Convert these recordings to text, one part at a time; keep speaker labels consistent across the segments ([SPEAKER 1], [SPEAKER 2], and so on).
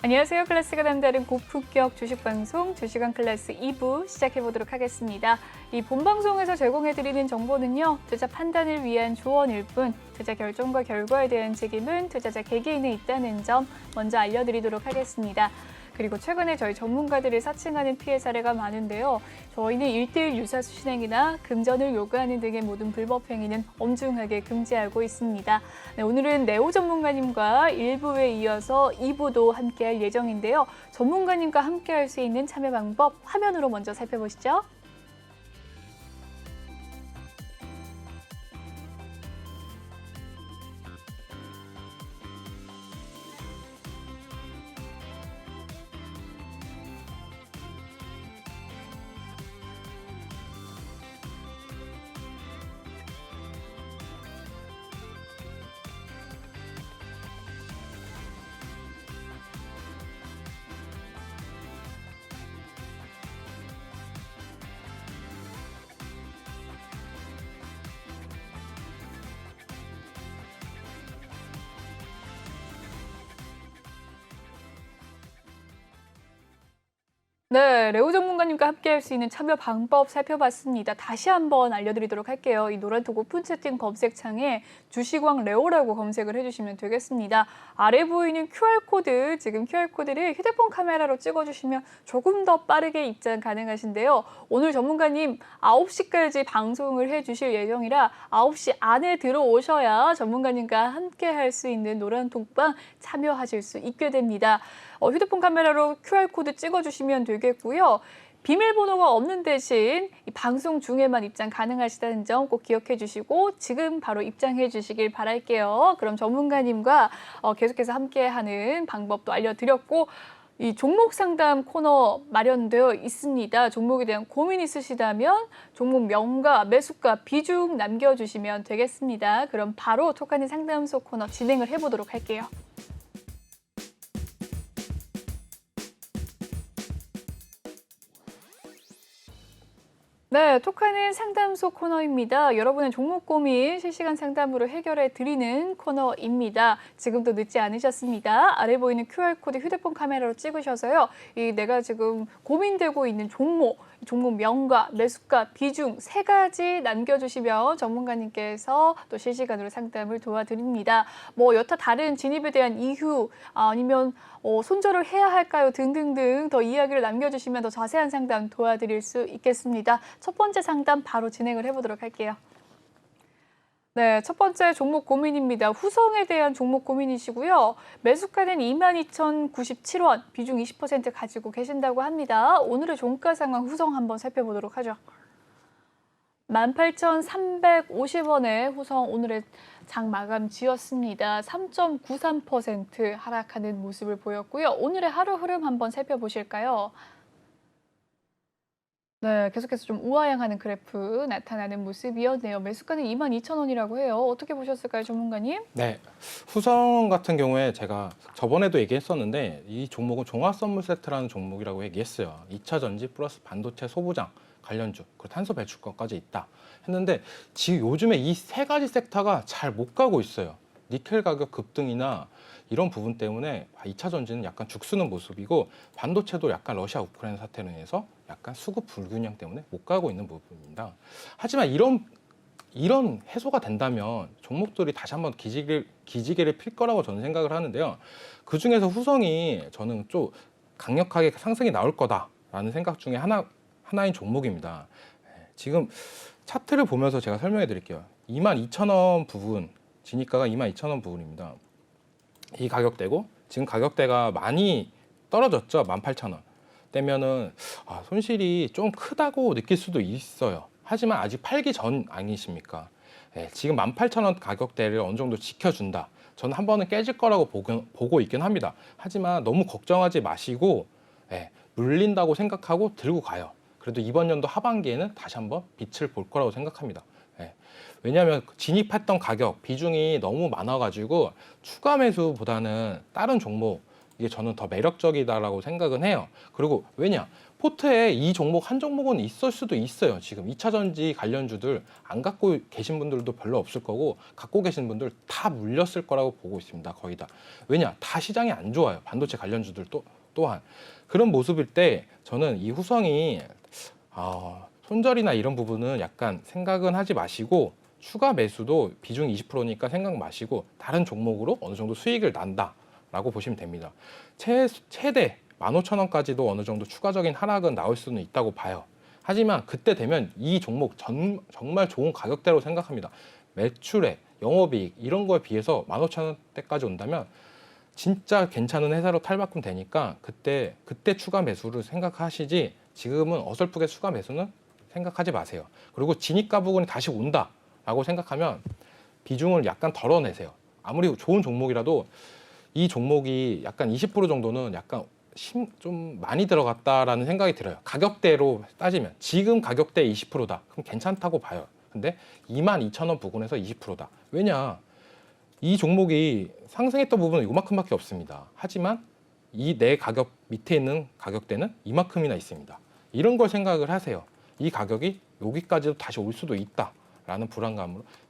[SPEAKER 1] 안녕하세요. 클래스가 남다른 고품격 주식방송 주식왕 클래스 2부 시작해보도록 하겠습니다. 이 본방송에서 제공해드리는 정보는요. 투자 판단을 위한 조언일 뿐 투자 결정과 결과에 대한 책임은 투자자 개개인에 있다는 점 먼저 알려드리도록 하겠습니다. 그리고 최근에 저희 전문가들을 사칭하는 피해 사례가 많은데요. 저희는 1:1 유사수 실행이나 금전을 요구하는 등의 모든 불법 행위는 엄중하게 금지하고 있습니다. 네, 오늘은 네오 전문가님과 1부에 이어서 2부도 함께할 예정인데요. 전문가님과 함께할 수 있는 참여 방법 화면으로 먼저 살펴보시죠. 네, 레오 전문가님과 함께할 수 있는 참여 방법 살펴봤습니다. 다시 한번 알려드리도록 할게요. 이 노란 톡 오픈 채팅 검색창에 주식왕 레오라고 검색을 해주시면 되겠습니다. 아래 보이는 QR코드, 지금 QR코드를 휴대폰 카메라로 찍어주시면 조금 더 빠르게 입장 가능하신데요. 오늘 전문가님 9시까지 방송을 해주실 예정이라 9시 안에 들어오셔야 전문가님과 함께할 수 있는 노란 톡방 참여하실 수 있게 됩니다. 휴대폰 카메라로 QR코드 찍어주시면 되겠고요. 비밀번호가 없는 대신 이 방송 중에만 입장 가능하시다는 점 꼭 기억해 주시고 지금 바로 입장해 주시길 바랄게요. 그럼 전문가님과 계속해서 함께하는 방법도 알려드렸고 이 종목 상담 코너 마련되어 있습니다. 종목에 대한 고민 있으시다면 종목 명가, 매수가, 비중 남겨주시면 되겠습니다. 그럼 바로 톡하는 상담소 코너 진행을 해보도록 할게요. 네, 톡하는 상담소 코너입니다. 여러분의 종목 고민 실시간 상담으로 해결해 드리는 코너입니다. 지금도 늦지 않으셨습니다. 아래 보이는 QR코드 휴대폰 카메라로 찍으셔서요. 내가 지금 고민되고 있는 종목 명가, 매수가, 비중 3가지 남겨주시면 전문가님께서 또 실시간으로 상담을 도와드립니다. 여타 다른 진입에 대한 이유 아니면 손절을 해야 할까요? 등등등 더 이야기를 남겨주시면 더 자세한 상담 도와드릴 수 있겠습니다. 첫 번째 상담 바로 진행을 해보도록 할게요. 네, 첫 번째 종목 고민입니다. 후성에 대한 종목 고민이시고요. 매수가는 22,097원, 비중 20% 가지고 계신다고 합니다. 오늘의 종가 상황 후성 한번 살펴보도록 하죠. 18,350원에 후성 오늘의 장 마감 지었습니다. 3.93% 하락하는 모습을 보였고요. 오늘의 하루 흐름 한번 살펴보실까요? 네, 계속해서 좀 우하향하는 그래프 나타나는 모습이었네요. 매수가는 22,000원이라고 해요. 어떻게 보셨을까요, 전문가님?
[SPEAKER 2] 네, 후성 같은 경우에 제가 저번에도 얘기했었는데 이 종목은 종합선물세트라는 종목이라고 얘기했어요. 2차 전지 플러스 반도체 소부장 관련주 그리고 탄소 배출권까지 있다 했는데 지금 요즘에 이 3가지 섹터가 잘 못 가고 있어요. 니켈 가격 급등이나 이런 부분 때문에 2차 전지는 약간 죽쓰는 모습이고 반도체도 약간 러시아 우크라이나 사태로 인해서 약간 수급 불균형 때문에 못 가고 있는 부분입니다. 하지만 이런 해소가 된다면 종목들이 다시 한번 기지개를 필 거라고 저는 생각을 하는데요. 그중에서 후성이 저는 좀 강력하게 상승이 나올 거다라는 생각 중에 하나인 종목입니다. 지금 차트를 보면서 제가 설명해 드릴게요. 22,000원 부분, 진입가가 22,000원 부분입니다. 이 가격대고 지금 가격대가 많이 떨어졌죠. 18,000원 때면은 손실이 좀 크다고 느낄 수도 있어요. 하지만 아직 팔기 전 아니십니까? 지금 18,000원 가격대를 어느 정도 지켜준다. 저는 한 번은 깨질 거라고 보고 있긴 합니다. 하지만 너무 걱정하지 마시고 물린다고 생각하고 들고 가요. 그래도 이번 연도 하반기에는 다시 한번 빛을 볼 거라고 생각합니다. 왜냐하면 진입했던 가격 비중이 너무 많아가지고 추가 매수보다는 다른 종목 이게 저는 더 매력적이다라고 생각은 해요. 그리고 왜냐? 포트에 이 종목 한 종목은 있을 수도 있어요. 지금 2차 전지 관련주들 안 갖고 계신 분들도 별로 없을 거고 갖고 계신 분들 다 물렸을 거라고 보고 있습니다. 거의 다. 왜냐? 다 시장이 안 좋아요. 반도체 관련주들 또한. 그런 모습일 때 저는 이 후성이 손절이나 이런 부분은 약간 생각은 하지 마시고 추가 매수도 비중 20%니까 생각 마시고 다른 종목으로 어느 정도 수익을 난다라고 보시면 됩니다. 최대 15,000원까지도 어느 정도 추가적인 하락은 나올 수는 있다고 봐요. 하지만 그때 되면 이 종목 정말 좋은 가격대로 생각합니다. 매출액, 영업이익 이런 거에 비해서 15,000원대까지 온다면 진짜 괜찮은 회사로 탈바꿈 되니까 그때 추가 매수를 생각하시지 지금은 어설프게 추가 매수는 생각하지 마세요. 그리고 진입가 부분이 다시 온다라고 생각하면 비중을 약간 덜어내세요. 아무리 좋은 종목이라도 이 종목이 약간 20% 정도는 약간 좀 많이 들어갔다라는 생각이 들어요. 가격대로 따지면 지금 가격대 20%다. 그럼 괜찮다고 봐요. 근데 22,000원 부근에서 20%다. 왜냐? 이 종목이 상승했던 부분은 이만큼밖에 없습니다. 하지만 이 내 가격 밑에 있는 가격대는 이만큼이나 있습니다. 이런 걸 생각을 하세요. 이 가격이 여기까지도 다시 올 수도 있다라는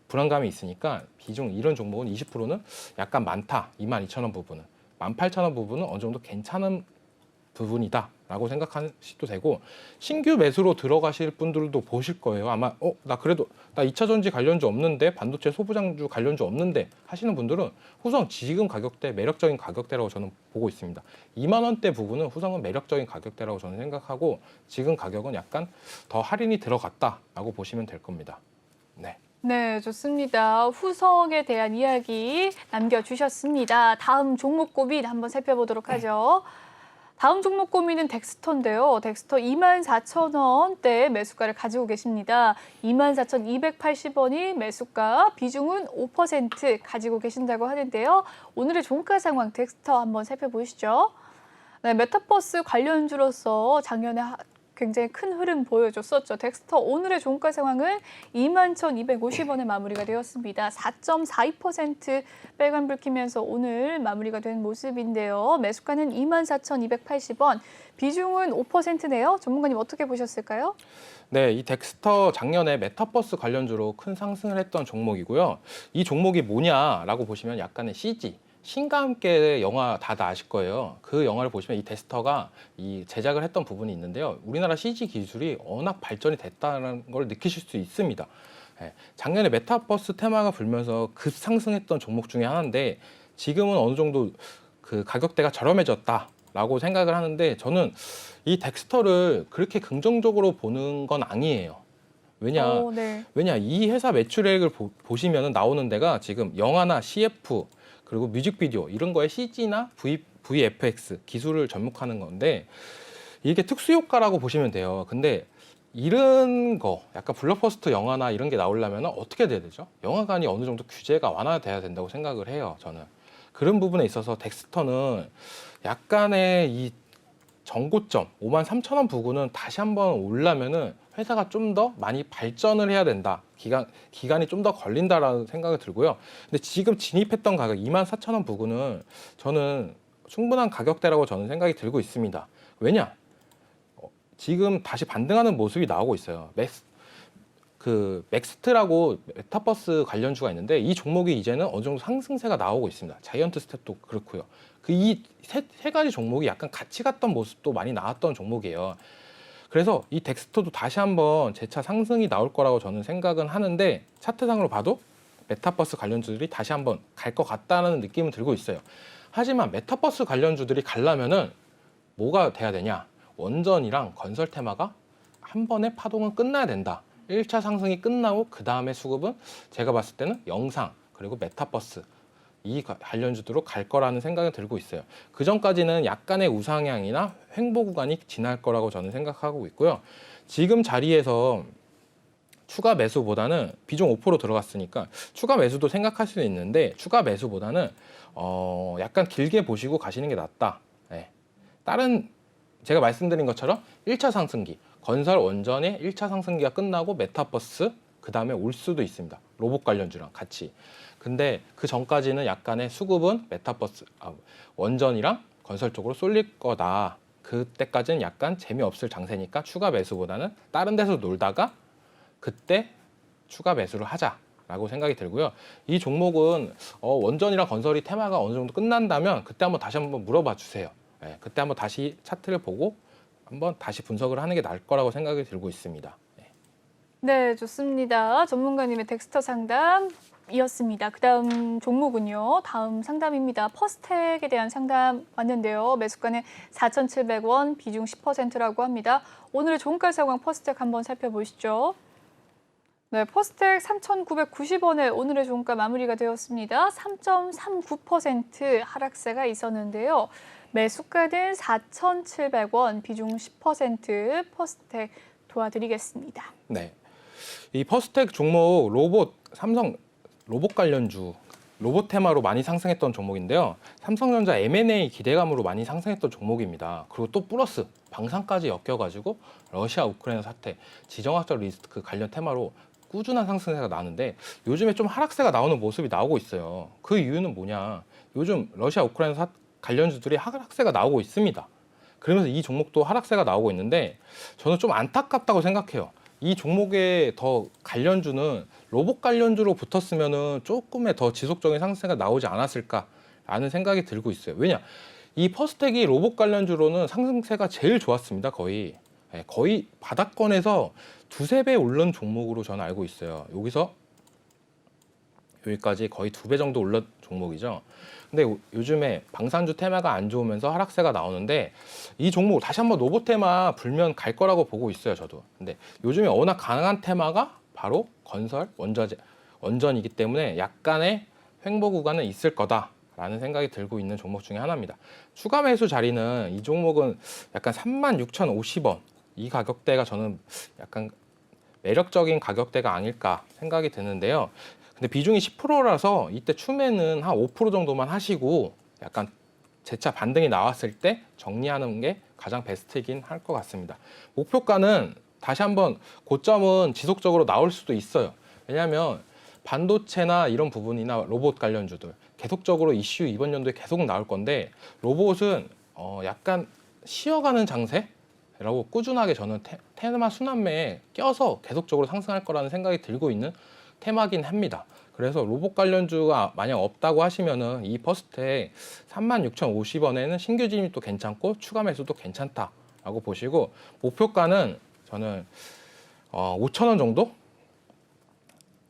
[SPEAKER 2] 불안감이 있으니까 비중 이런 종목은 20%는 약간 많다. 22,000원 부분은 18,000원 부분은 어느 정도 괜찮은 부분이다라고 생각하셔도 되고 신규 매수로 들어가실 분들도 보실 거예요. 아마 나 2차 전지 관련주 없는데 반도체 소부장주 관련주 없는데 하시는 분들은 후성 지금 가격대 매력적인 가격대라고 저는 보고 있습니다. 2만 원대 부분은 후성은 매력적인 가격대라고 저는 생각하고 지금 가격은 약간 더 할인이 들어갔다라고 보시면 될 겁니다. 네.
[SPEAKER 1] 네, 좋습니다. 후성에 대한 이야기 남겨주셨습니다. 다음 종목 고민 한번 살펴보도록 하죠. 다음 종목 고민은 덱스터인데요. 덱스터 24,000원대 매수가를 가지고 계십니다. 24,280원이 매수가, 비중은 5% 가지고 계신다고 하는데요. 오늘의 종가 상황 덱스터 한번 살펴보시죠. 네, 메타버스 관련주로서 작년에 굉장히 큰 흐름 보여줬었죠. 덱스터 오늘의 종가 상황은 21,250원에 마무리가 되었습니다. 4.42% 빨간불 켜면서 오늘 마무리가 된 모습인데요. 매수가는 24,280원, 비중은 5%네요. 전문가님 어떻게 보셨을까요?
[SPEAKER 2] 네, 이 덱스터 작년에 메타버스 관련주로 큰 상승을 했던 종목이고요. 이 종목이 뭐냐라고 보시면 약간의 CG, 신과 함께 영화 다들 아실 거예요. 그 영화를 보시면 이 덱스터가 이 제작을 했던 부분이 있는데요. 우리나라 CG 기술이 워낙 발전이 됐다는 걸 느끼실 수 있습니다. 작년에 메타버스 테마가 불면서 급상승했던 종목 중에 하나인데 지금은 어느 정도 그 가격대가 저렴해졌다라고 생각을 하는데 저는 이 덱스터를 그렇게 긍정적으로 보는 건 아니에요. 왜냐 이 회사 매출액을 보시면 나오는 데가 지금 영화나 CF 그리고 뮤직비디오 이런 거에 CG나 VFX 기술을 접목하는 건데 이게 특수효과라고 보시면 돼요. 근데 이런 거 약간 블록버스터 영화나 이런 게 나오려면 어떻게 돼야 되죠? 영화관이 어느 정도 규제가 완화돼야 된다고 생각을 해요. 저는 그런 부분에 있어서 덱스터는 약간의 이 정고점 53,000원 부근은 다시 한번 올라면은 회사가 좀 더 많이 발전을 해야 된다. 기간이 좀 더 걸린다라는 생각이 들고요. 근데 지금 진입했던 가격 24,000원 부근은 저는 충분한 가격대라고 저는 생각이 들고 있습니다. 왜냐? 지금 다시 반등하는 모습이 나오고 있어요. 맥스트라고 메타버스 관련주가 있는데 이 종목이 이제는 어느 정도 상승세가 나오고 있습니다. 자이언트 스텝도 그렇고요. 이 세 가지 종목이 약간 같이 갔던 모습도 많이 나왔던 종목이에요. 그래서 이 덱스터도 다시 한번 재차 상승이 나올 거라고 저는 생각은 하는데 차트상으로 봐도 메타버스 관련주들이 다시 한번 갈 것 같다는 느낌은 들고 있어요. 하지만 메타버스 관련주들이 가려면은 뭐가 돼야 되냐? 원전이랑 건설 테마가 한 번에 파동은 끝나야 된다. 1차 상승이 끝나고 그 다음에 수급은 제가 봤을 때는 영상 그리고 메타버스 이 관련주도로 갈 거라는 생각이 들고 있어요. 그 전까지는 약간의 우상향이나 횡보 구간이 지날 거라고 저는 생각하고 있고요. 지금 자리에서 추가 매수보다는 비중 5% 들어갔으니까 추가 매수도 생각할 수 있는데 추가 매수보다는 약간 길게 보시고 가시는 게 낫다. 네. 다른 제가 말씀드린 것처럼 1차 상승기 건설 원전의 1차 상승기가 끝나고 메타버스 그 다음에 올 수도 있습니다. 로봇 관련주랑 같이. 근데 그 전까지는 약간의 수급은 메타버스 원전이랑 건설 쪽으로 쏠릴 거다. 그때까지는 약간 재미없을 장세니까 추가 매수보다는 다른 데서 놀다가 그때 추가 매수를 하자라고 생각이 들고요. 이 종목은 원전이랑 건설이 테마가 어느 정도 끝난다면 그때 다시 한번 물어봐 주세요. 예, 그때 한번 다시 차트를 보고 한번 다시 분석을 하는 게 나을 거라고 생각이 들고 있습니다. 예.
[SPEAKER 1] 네, 좋습니다. 전문가님의 덱스터 상담이었습니다. 그다음 종목은요. 다음 상담입니다. 퍼스텍에 대한 상담 왔는데요. 매수가는 4,700원, 비중 10%라고 합니다. 오늘의 종가 상황 퍼스텍 한번 살펴보시죠. 네, 퍼스텍 3,990원에 오늘의 종가 마무리가 되었습니다. 3.39% 하락세가 있었는데요. 매수가는 4,700원, 비중 10% 퍼스텍 도와드리겠습니다.
[SPEAKER 2] 네. 이 퍼스텍 종목 삼성 로봇 관련주, 로봇 테마로 많이 상승했던 종목인데요. 삼성전자 M&A 기대감으로 많이 상승했던 종목입니다. 그리고 또 플러스 방산까지 엮여가지고 러시아 우크라이나 사태, 지정학적 리스크 관련 테마로 꾸준한 상승세가 나는데 요즘에 좀 하락세가 나오는 모습이 나오고 있어요. 그 이유는 뭐냐? 요즘 러시아 우크라이나 관련주들이 하락세가 나오고 있습니다. 그러면서 이 종목도 하락세가 나오고 있는데 저는 좀 안타깝다고 생각해요. 이 종목의 더 관련주는 로봇 관련주로 붙었으면은 조금의 더 지속적인 상승세가 나오지 않았을까라는 생각이 들고 있어요. 왜냐? 이 퍼스텍이 로봇 관련주로는 상승세가 제일 좋았습니다. 거의 바닥권에서 두세 배 오른 종목으로 저는 알고 있어요. 여기까지 거의 2배 정도 올른 종목이죠. 근데 요즘에 방산주 테마가 안 좋으면서 하락세가 나오는데 이 종목 다시 한번 로봇 테마 불면 갈 거라고 보고 있어요, 저도. 근데 요즘에 워낙 강한 테마가 바로 건설, 원전이기 때문에 약간의 횡보 구간은 있을 거다라는 생각이 들고 있는 종목 중에 하나입니다. 추가 매수 자리는 이 종목은 약간 36,050원. 이 가격대가 저는 약간 매력적인 가격대가 아닐까 생각이 드는데요. 근데 비중이 10%라서 이때 추매는 한 5% 정도만 하시고 약간 재차 반등이 나왔을 때 정리하는 게 가장 베스트이긴 할 것 같습니다. 목표가는 다시 한번 고점은 지속적으로 나올 수도 있어요. 왜냐하면 반도체나 이런 부분이나 로봇 관련주들 계속적으로 이슈 이번 연도에 계속 나올 건데 로봇은 약간 쉬어가는 장세라고 꾸준하게 저는 테마 순환매에 껴서 계속적으로 상승할 거라는 생각이 들고 있는 테마긴 합니다. 그래서 로봇 관련주가 만약 없다고 하시면은 이 퍼스텍 36,050원에는 신규 진입도 괜찮고 추가 매수도 괜찮다라고 보시고 목표가는 저는 5,000원 정도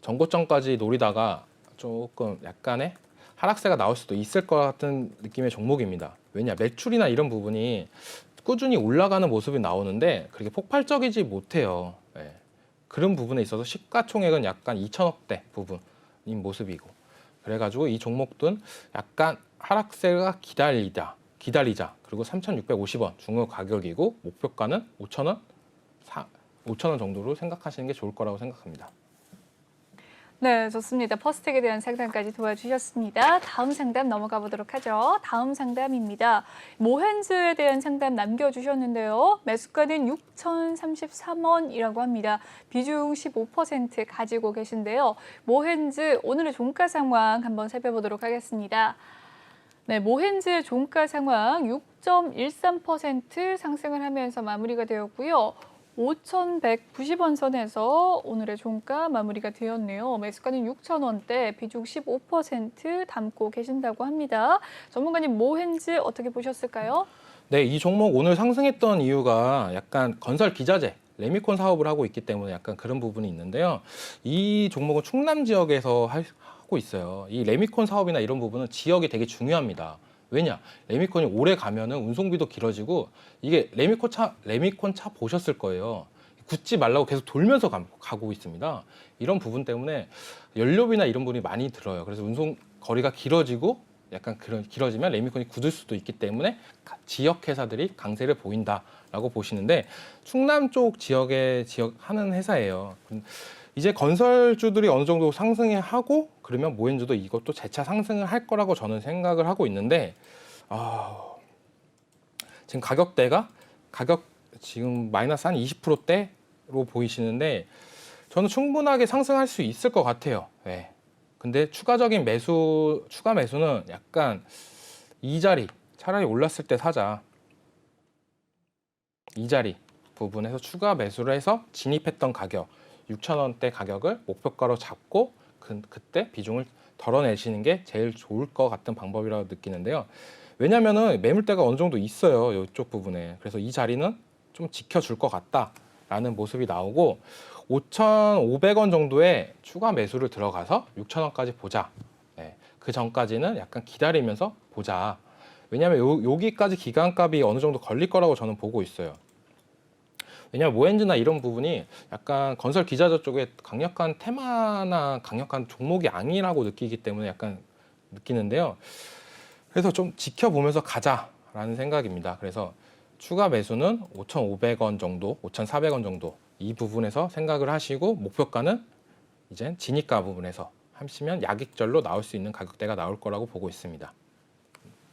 [SPEAKER 2] 전고점까지 노리다가 조금 약간의 하락세가 나올 수도 있을 것 같은 느낌의 종목입니다. 왜냐 매출이나 이런 부분이 꾸준히 올라가는 모습이 나오는데 그렇게 폭발적이지 못해요. 네. 그런 부분에 있어서 시가총액은 약간 2천억대 부분인 모습이고 그래가지고 이 종목은 약간 하락세가 기다리자 그리고 3,650원 중후 가격이고 목표가는 5,000원 정도로 생각하시는 게 좋을 거라고 생각합니다.
[SPEAKER 1] 네, 좋습니다. 퍼스텍에 대한 상담까지 도와주셨습니다. 다음 상담 넘어가 보도록 하죠. 다음 상담입니다. 모헨즈에 대한 상담 남겨주셨는데요. 매수가는 6,033원이라고 합니다. 비중 15% 가지고 계신데요. 모헨즈 오늘의 종가 상황 한번 살펴보도록 하겠습니다. 네, 모헨즈의 종가 상황 6.13% 상승을 하면서 마무리가 되었고요. 5,190원 선에서 오늘의 종가 마무리가 되었네요. 매수가는 6,000원대, 비중 15% 담고 계신다고 합니다. 전문가님, 모헨즈 어떻게 보셨을까요?
[SPEAKER 2] 네, 이 종목 오늘 상승했던 이유가 약간 건설 기자재, 레미콘 사업을 하고 있기 때문에 약간 그런 부분이 있는데요. 이 종목은 충남 지역에서 하고 있어요. 이 레미콘 사업이나 이런 부분은 지역이 되게 중요합니다. 왜냐? 레미콘이 오래 가면은 운송비도 길어지고 이게 레미콘 차 보셨을 거예요. 굳지 말라고 계속 돌면서 가고 있습니다. 이런 부분 때문에 연료비나 이런 부분이 많이 들어요. 그래서 운송 거리가 길어지고 약간 길어지면 레미콘이 굳을 수도 있기 때문에 지역 회사들이 강세를 보인다라고 보시는데 충남 쪽 지역에 하는 회사예요. 이제 건설주들이 어느 정도 상승을 하고 그러면 모헨즈도 이것도 재차 상승을 할 거라고 저는 생각을 하고 있는데 지금 지금 마이너스 한 20%대로 보이시는데 저는 충분하게 상승할 수 있을 것 같아요. 네. 근데 추가 매수는 약간 이 자리 차라리 올랐을 때 사자. 이 자리 부분에서 추가 매수를 해서 진입했던 가격 6,000원대 가격을 목표가로 잡고 그때 비중을 덜어내시는 게 제일 좋을 것 같은 방법이라고 느끼는데요. 왜냐하면 매물대가 어느 정도 있어요. 이쪽 부분에. 그래서 이 자리는 좀 지켜줄 것 같다라는 모습이 나오고 5,500원 정도의 추가 매수를 들어가서 6,000원까지 보자. 네, 그 전까지는 약간 기다리면서 보자. 왜냐하면 여기까지 기간값이 어느 정도 걸릴 거라고 저는 보고 있어요. 왜냐하면 모엔즈나 이런 부분이 약간 건설 기자재 쪽에 강력한 테마나 강력한 종목이 아니라고 느끼기 때문에 약간 느끼는데요. 그래서 좀 지켜보면서 가자라는 생각입니다. 그래서 추가 매수는 5,500원 정도, 5,400원 정도 이 부분에서 생각을 하시고 목표가는 이제 진입가 부분에서 하시면 약익절로 나올 수 있는 가격대가 나올 거라고 보고 있습니다.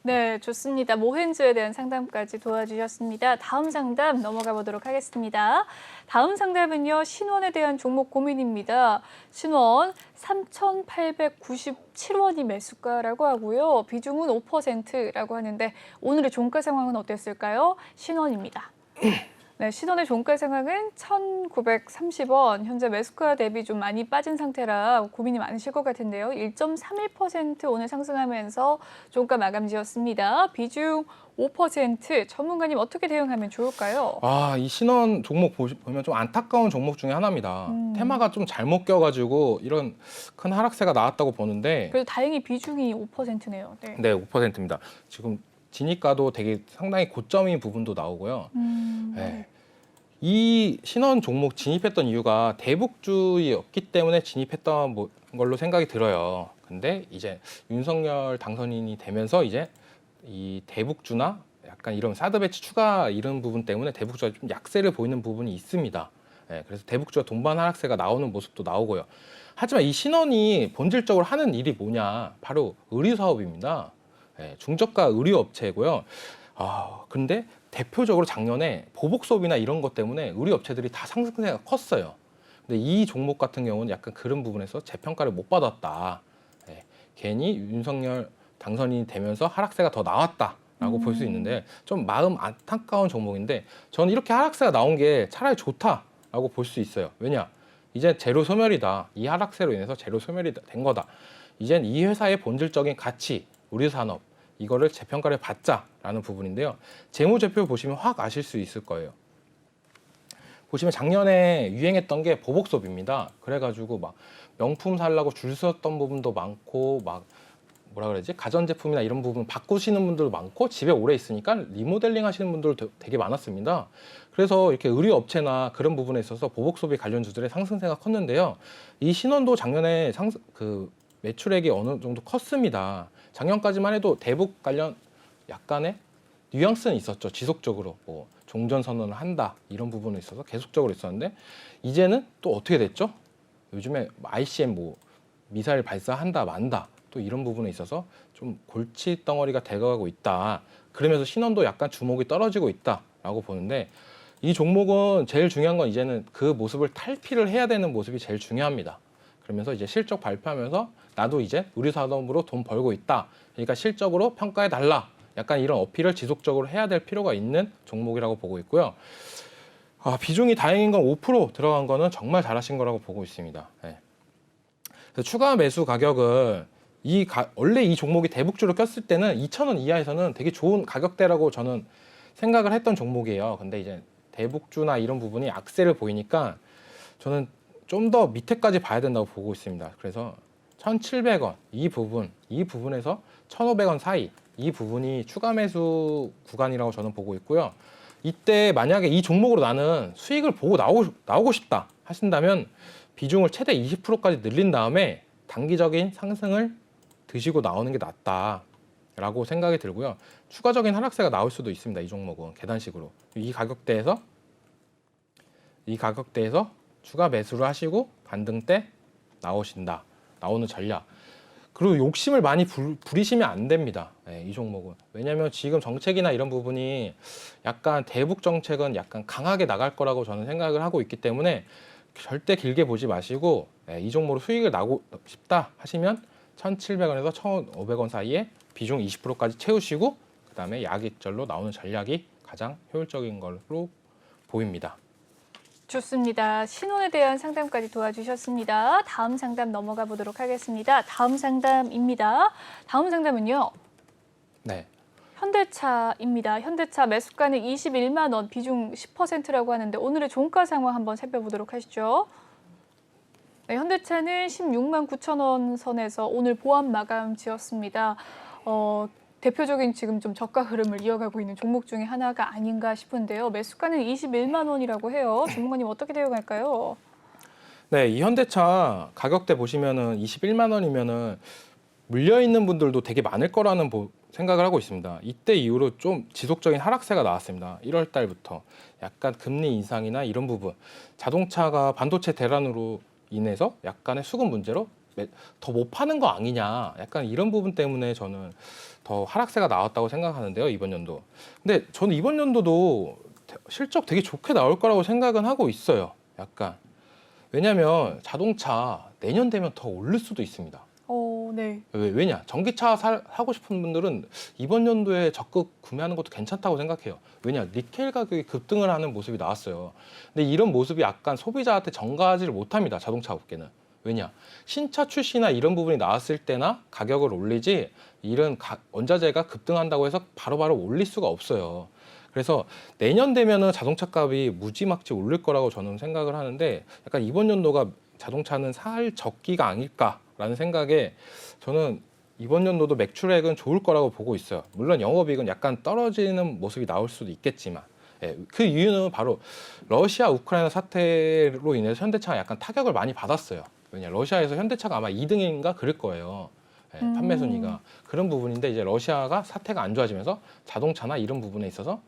[SPEAKER 1] 네, 좋습니다. 모헨즈에 대한 상담까지 도와주셨습니다. 다음 상담 넘어가 보도록 하겠습니다. 다음 상담은요, 신원에 대한 종목 고민입니다. 신원 3,897원이 매수가라고 하고요. 비중은 5%라고 하는데 오늘의 종가 상황은 어땠을까요? 신원입니다. 네, 신원의 종가 상황은 1,930원. 현재 매수가 대비 좀 많이 빠진 상태라 고민이 많으실 것 같은데요. 1.31% 오늘 상승하면서 종가 마감지었습니다. 비중 5%. 전문가님 어떻게 대응하면 좋을까요?
[SPEAKER 2] 이 신원 종목 보면 좀 안타까운 종목 중에 하나입니다. 테마가 좀 잘못 껴가지고 이런 큰 하락세가 나왔다고 보는데
[SPEAKER 1] 그래도 다행히 비중이 5%네요. 네.
[SPEAKER 2] 네, 5%입니다. 지금 진입가도 되게 상당히 고점인 부분도 나오고요. 네. 이 신원 종목 진입했던 이유가 대북주의였기 때문에 진입했던 걸로 생각이 들어요. 근데 이제 윤석열 당선인이 되면서 이제 이 대북주나 약간 이런 사드 배치 추가 이런 부분 때문에 대북주가 좀 약세를 보이는 부분이 있습니다. 네, 그래서 대북주가 동반 하락세가 나오는 모습도 나오고요. 하지만 이 신원이 본질적으로 하는 일이 뭐냐? 바로 의류 사업입니다. 네, 중저가 의류 업체고요. 근데 대표적으로 작년에 보복 수업이나 이런 것 때문에 의류 업체들이 다 상승세가 컸어요. 근데 이 종목 같은 경우는 약간 그런 부분에서 재평가를 못 받았다. 네, 괜히 윤석열 당선인이 되면서 하락세가 더 나왔다라고 볼 수 있는데 좀 마음 안타까운 종목인데 저는 이렇게 하락세가 나온 게 차라리 좋다라고 볼 수 있어요. 왜냐? 이제 재료 소멸이다. 이 하락세로 인해서 재료 소멸이 된 거다. 이젠 이 회사의 본질적인 가치, 의류 산업 이거를 재평가를 받자라는 부분인데요. 재무제표 보시면 확 아실 수 있을 거예요. 보시면 작년에 유행했던 게 보복 수업입니다. 그래가지고 막 명품 살라고 줄 섰던 부분도 많고 막 뭐라 그러지? 가전제품이나 이런 부분 바꾸시는 분들도 많고 집에 오래 있으니까 리모델링 하시는 분들도 되게 많았습니다. 그래서 이렇게 의류 업체나 그런 부분에 있어서 보복 소비 관련주들의 상승세가 컸는데요. 이 신원도 작년에 매출액이 어느 정도 컸습니다. 작년까지만 해도 대북 관련 약간의 뉘앙스는 있었죠. 지속적으로 뭐 종전 선언을 한다 이런 부분에 있어서 계속적으로 있었는데 이제는 또 어떻게 됐죠? 요즘에 ICM 뭐 미사일 발사한다 만다 또 이런 부분에 있어서 좀 골치 덩어리가 돼가고 있다. 그러면서 신원도 약간 주목이 떨어지고 있다라고 보는데 이 종목은 제일 중요한 건 이제는 그 모습을 탈피를 해야 되는 모습이 제일 중요합니다. 그러면서 이제 실적 발표하면서 나도 이제 의류 산업으로 돈 벌고 있다. 그러니까 실적으로 평가해 달라. 약간 이런 어필을 지속적으로 해야 될 필요가 있는 종목이라고 보고 있고요. 비중이 다행인 건 5% 들어간 거는 정말 잘하신 거라고 보고 있습니다. 네. 그래서 추가 매수 가격은 원래 이 종목이 대북주로 꼈을 때는 2,000원 이하에서는 되게 좋은 가격대라고 저는 생각을 했던 종목이에요. 근데 이제 대북주나 이런 부분이 악세를 보이니까 저는 좀 더 밑에까지 봐야 된다고 보고 있습니다. 그래서 1,700원 이 부분에서 1,500원 사이 이 부분이 추가 매수 구간이라고 저는 보고 있고요. 이때 만약에 이 종목으로 나는 수익을 보고 나오고 싶다 하신다면 비중을 최대 20%까지 늘린 다음에 단기적인 상승을 드시고 나오는 게 낫다라고 생각이 들고요. 추가적인 하락세가 나올 수도 있습니다. 이 종목은 계단식으로 이 가격대에서 추가 매수를 하시고 반등 때 나오는 전략. 그리고 욕심을 많이 부리시면 안 됩니다. 네, 이 종목은. 왜냐하면 지금 정책이나 이런 부분이 약간 대북 정책은 약간 강하게 나갈 거라고 저는 생각을 하고 있기 때문에 절대 길게 보지 마시고 이 종목으로 수익을 나고 싶다 하시면 1,700원에서 1,500원 사이에 비중 20%까지 채우시고 그다음에 야기절로 나오는 전략이 가장 효율적인 걸로 보입니다.
[SPEAKER 1] 좋습니다. 신혼에 대한 상담까지 도와주셨습니다. 다음 상담 넘어가 보도록 하겠습니다. 다음 상담입니다. 다음 상담은요.
[SPEAKER 2] 네.
[SPEAKER 1] 현대차입니다. 현대차 매수가는 21만 원, 비중 10%라고 하는데 오늘의 종가 상황 한번 살펴보도록 하시죠. 네, 현대차는 16만 9천 원 선에서 오늘 보합 마감 지었습니다. 대표적인 지금 좀 저가 흐름을 이어가고 있는 종목 중에 하나가 아닌가 싶은데요. 매수가는 21만 원이라고 해요. 전문가님 어떻게 대응할까요?
[SPEAKER 2] 네, 이 현대차 가격대 보시면은 21만 원이면은 물려 있는 분들도 되게 많을 거라는 생각을 하고 있습니다. 이때 이후로 좀 지속적인 하락세가 나왔습니다. 1월 달부터 약간 금리 인상이나 이런 부분, 자동차가 반도체 대란으로 인해서 약간의 수급 문제로 더 못 파는 거 아니냐, 약간 이런 부분 때문에 저는 더 하락세가 나왔다고 생각하는데요, 이번 연도. 근데 저는 이번 연도도 실적 되게 좋게 나올 거라고 생각은 하고 있어요. 약간 왜냐하면 자동차 내년 되면 더 오를 수도 있습니다.
[SPEAKER 1] 네.
[SPEAKER 2] 왜냐? 전기차 사고 싶은 분들은 이번 연도에 적극 구매하는 것도 괜찮다고 생각해요. 왜냐? 니켈 가격이 급등을 하는 모습이 나왔어요. 근데 이런 모습이 약간 소비자한테 전가하지를 못합니다. 자동차 업계는. 왜냐? 신차 출시나 이런 부분이 나왔을 때나 가격을 올리지, 이런 원자재가 급등한다고 해서 바로바로 올릴 수가 없어요. 그래서 내년 되면은 자동차 값이 무지막지 오를 거라고 저는 생각을 하는데, 약간 이번 연도가 자동차는 살 적기가 아닐까라는 생각에 저는 이번 연도도 매출액은 좋을 거라고 보고 있어요. 물론 영업이익은 약간 떨어지는 모습이 나올 수도 있겠지만, 그 이유는 바로 러시아 우크라이나 사태로 인해서 현대차가 약간 타격을 많이 받았어요. 왜냐, 러시아에서 현대차가 아마 2등인가 그럴 거예요. 판매 순위가. 그런 부분인데 이제 러시아가 사태가 안 좋아지면서 자동차나 이런 부분에 있어서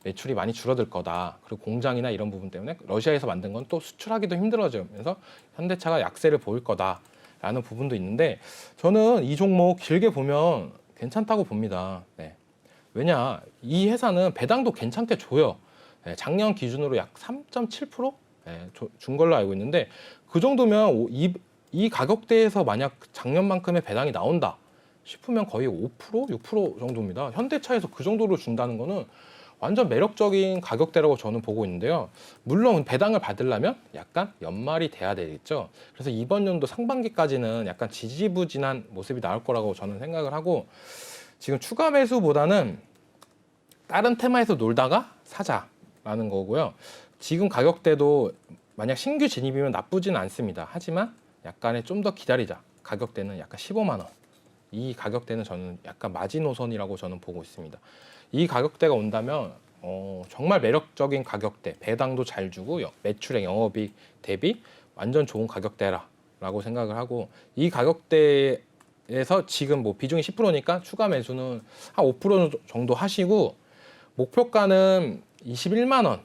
[SPEAKER 2] 매출이 많이 줄어들 거다. 그리고 공장이나 이런 부분 때문에 러시아에서 만든 건 또 수출하기도 힘들어지면서 현대차가 약세를 보일 거다라는 부분도 있는데, 저는 이 종목 길게 보면 괜찮다고 봅니다. 네. 왜냐, 이 회사는 배당도 괜찮게 줘요. 작년 기준으로 약 3.7% 준 걸로 알고 있는데, 그 정도면 이 가격대에서 만약 작년만큼의 배당이 나온다 싶으면 거의 5%, 6% 정도입니다. 현대차에서 그 정도로 준다는 거는 완전 매력적인 가격대라고 저는 보고 있는데요. 물론 배당을 받으려면 약간 연말이 돼야 되겠죠. 그래서 이번 연도 상반기까지는 약간 지지부진한 모습이 나올 거라고 저는 생각을 하고, 지금 추가 매수보다는 다른 테마에서 놀다가 사자라는 거고요. 지금 가격대도 만약 신규 진입이면 나쁘진 않습니다. 하지만 약간의 좀 더 기다리자. 가격대는 약간 15만 원. 이 가격대는 저는 약간 마지노선이라고 저는 보고 있습니다. 이 가격대가 온다면 정말 매력적인 가격대, 배당도 잘 주고 매출액 영업이익 대비 완전 좋은 가격대라고 생각을 하고, 이 가격대에서 지금 뭐 비중이 10%니까 추가 매수는 한 5% 정도 하시고, 목표가는 21만 원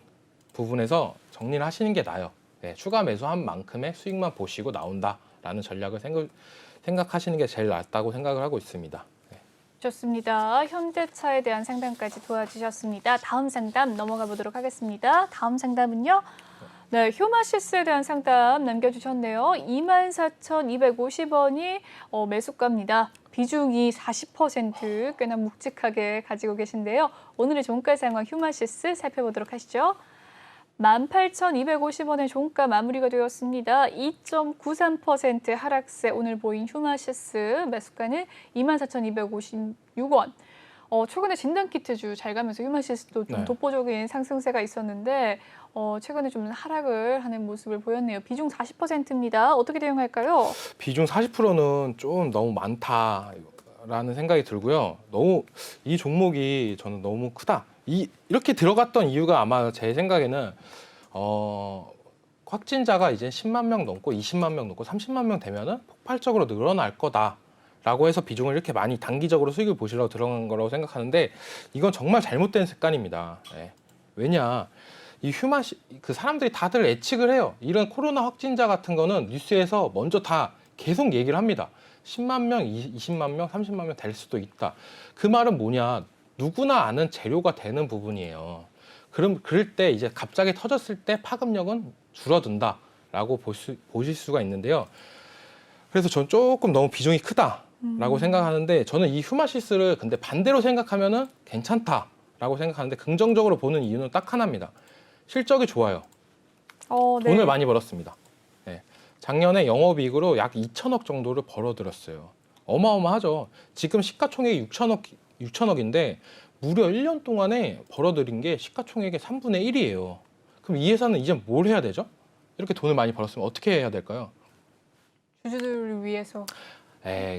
[SPEAKER 2] 부분에서 정리를 하시는 게 나아요. 추가 매수한 만큼의 수익만 보시고 나온다라는 전략을 생각하시는 게 제일 낫다고 생각을 하고 있습니다.
[SPEAKER 1] 좋습니다. 현대차에 대한 상담까지 도와주셨습니다. 다음 상담 넘어가 보도록 하겠습니다. 다음 상담은요. 네, 휴마시스에 대한 상담 남겨주셨네요. 24,250원이 매수가입니다. 비중이 40%, 꽤나 묵직하게 가지고 계신데요. 오늘의 종가 상황 휴마시스 살펴보도록 하시죠. 18,250원의 종가 마무리가 되었습니다. 2.93% 하락세 오늘 보인 휴마시스 매수가는 24,256원. 최근에 진단키트주 잘 가면서 휴마시스도 좀 독보적인 상승세가 있었는데 최근에 좀 하락을 하는 모습을 보였네요. 비중 40%입니다. 어떻게 대응할까요?
[SPEAKER 2] 비중 40%는 좀 너무 많다라는 생각이 들고요. 너무 이 종목이 저는 너무 크다. 이렇게 들어갔던 이유가 아마 제 생각에는 확진자가 이제 10만 명 넘고 20만 명 넘고 30만 명 되면은 폭발적으로 늘어날 거다라고 해서 비중을 이렇게 많이 단기적으로 수익을 보시려고 들어간 거라고 생각하는데, 이건 정말 잘못된 습관입니다. 왜냐, 그 사람들이 다들 예측을 해요. 이런 코로나 확진자 같은 거는 뉴스에서 먼저 다 계속 얘기를 합니다. 10만 명, 20만 명, 30만 명 될 수도 있다. 그 말은 뭐냐? 누구나 아는 재료가 되는 부분이에요. 그럴 때 이제 갑자기 터졌을 때 파급력은 줄어든다라고 보실 수가 있는데요. 그래서 전 조금 너무 비중이 크다. 라고 생각하는데 저는 이 휴마시스를 근데 반대로 생각하면은 괜찮다라고 생각하는데 긍정적으로 보는 이유는 딱 하나입니다. 실적이 좋아요.
[SPEAKER 1] 네.
[SPEAKER 2] 돈을 많이 벌었습니다. 네. 작년에 영업이익으로 약 2천억 정도를 벌어들였어요. 어마어마하죠. 지금 시가총액이 6천억인데 무려 1년 동안에 벌어들인 게 시가총액의 3분의 1이에요. 그럼 이 회사는 이제 뭘 해야 되죠? 이렇게 돈을 많이 벌었으면 어떻게 해야 될까요?
[SPEAKER 1] 주주들을 위해서.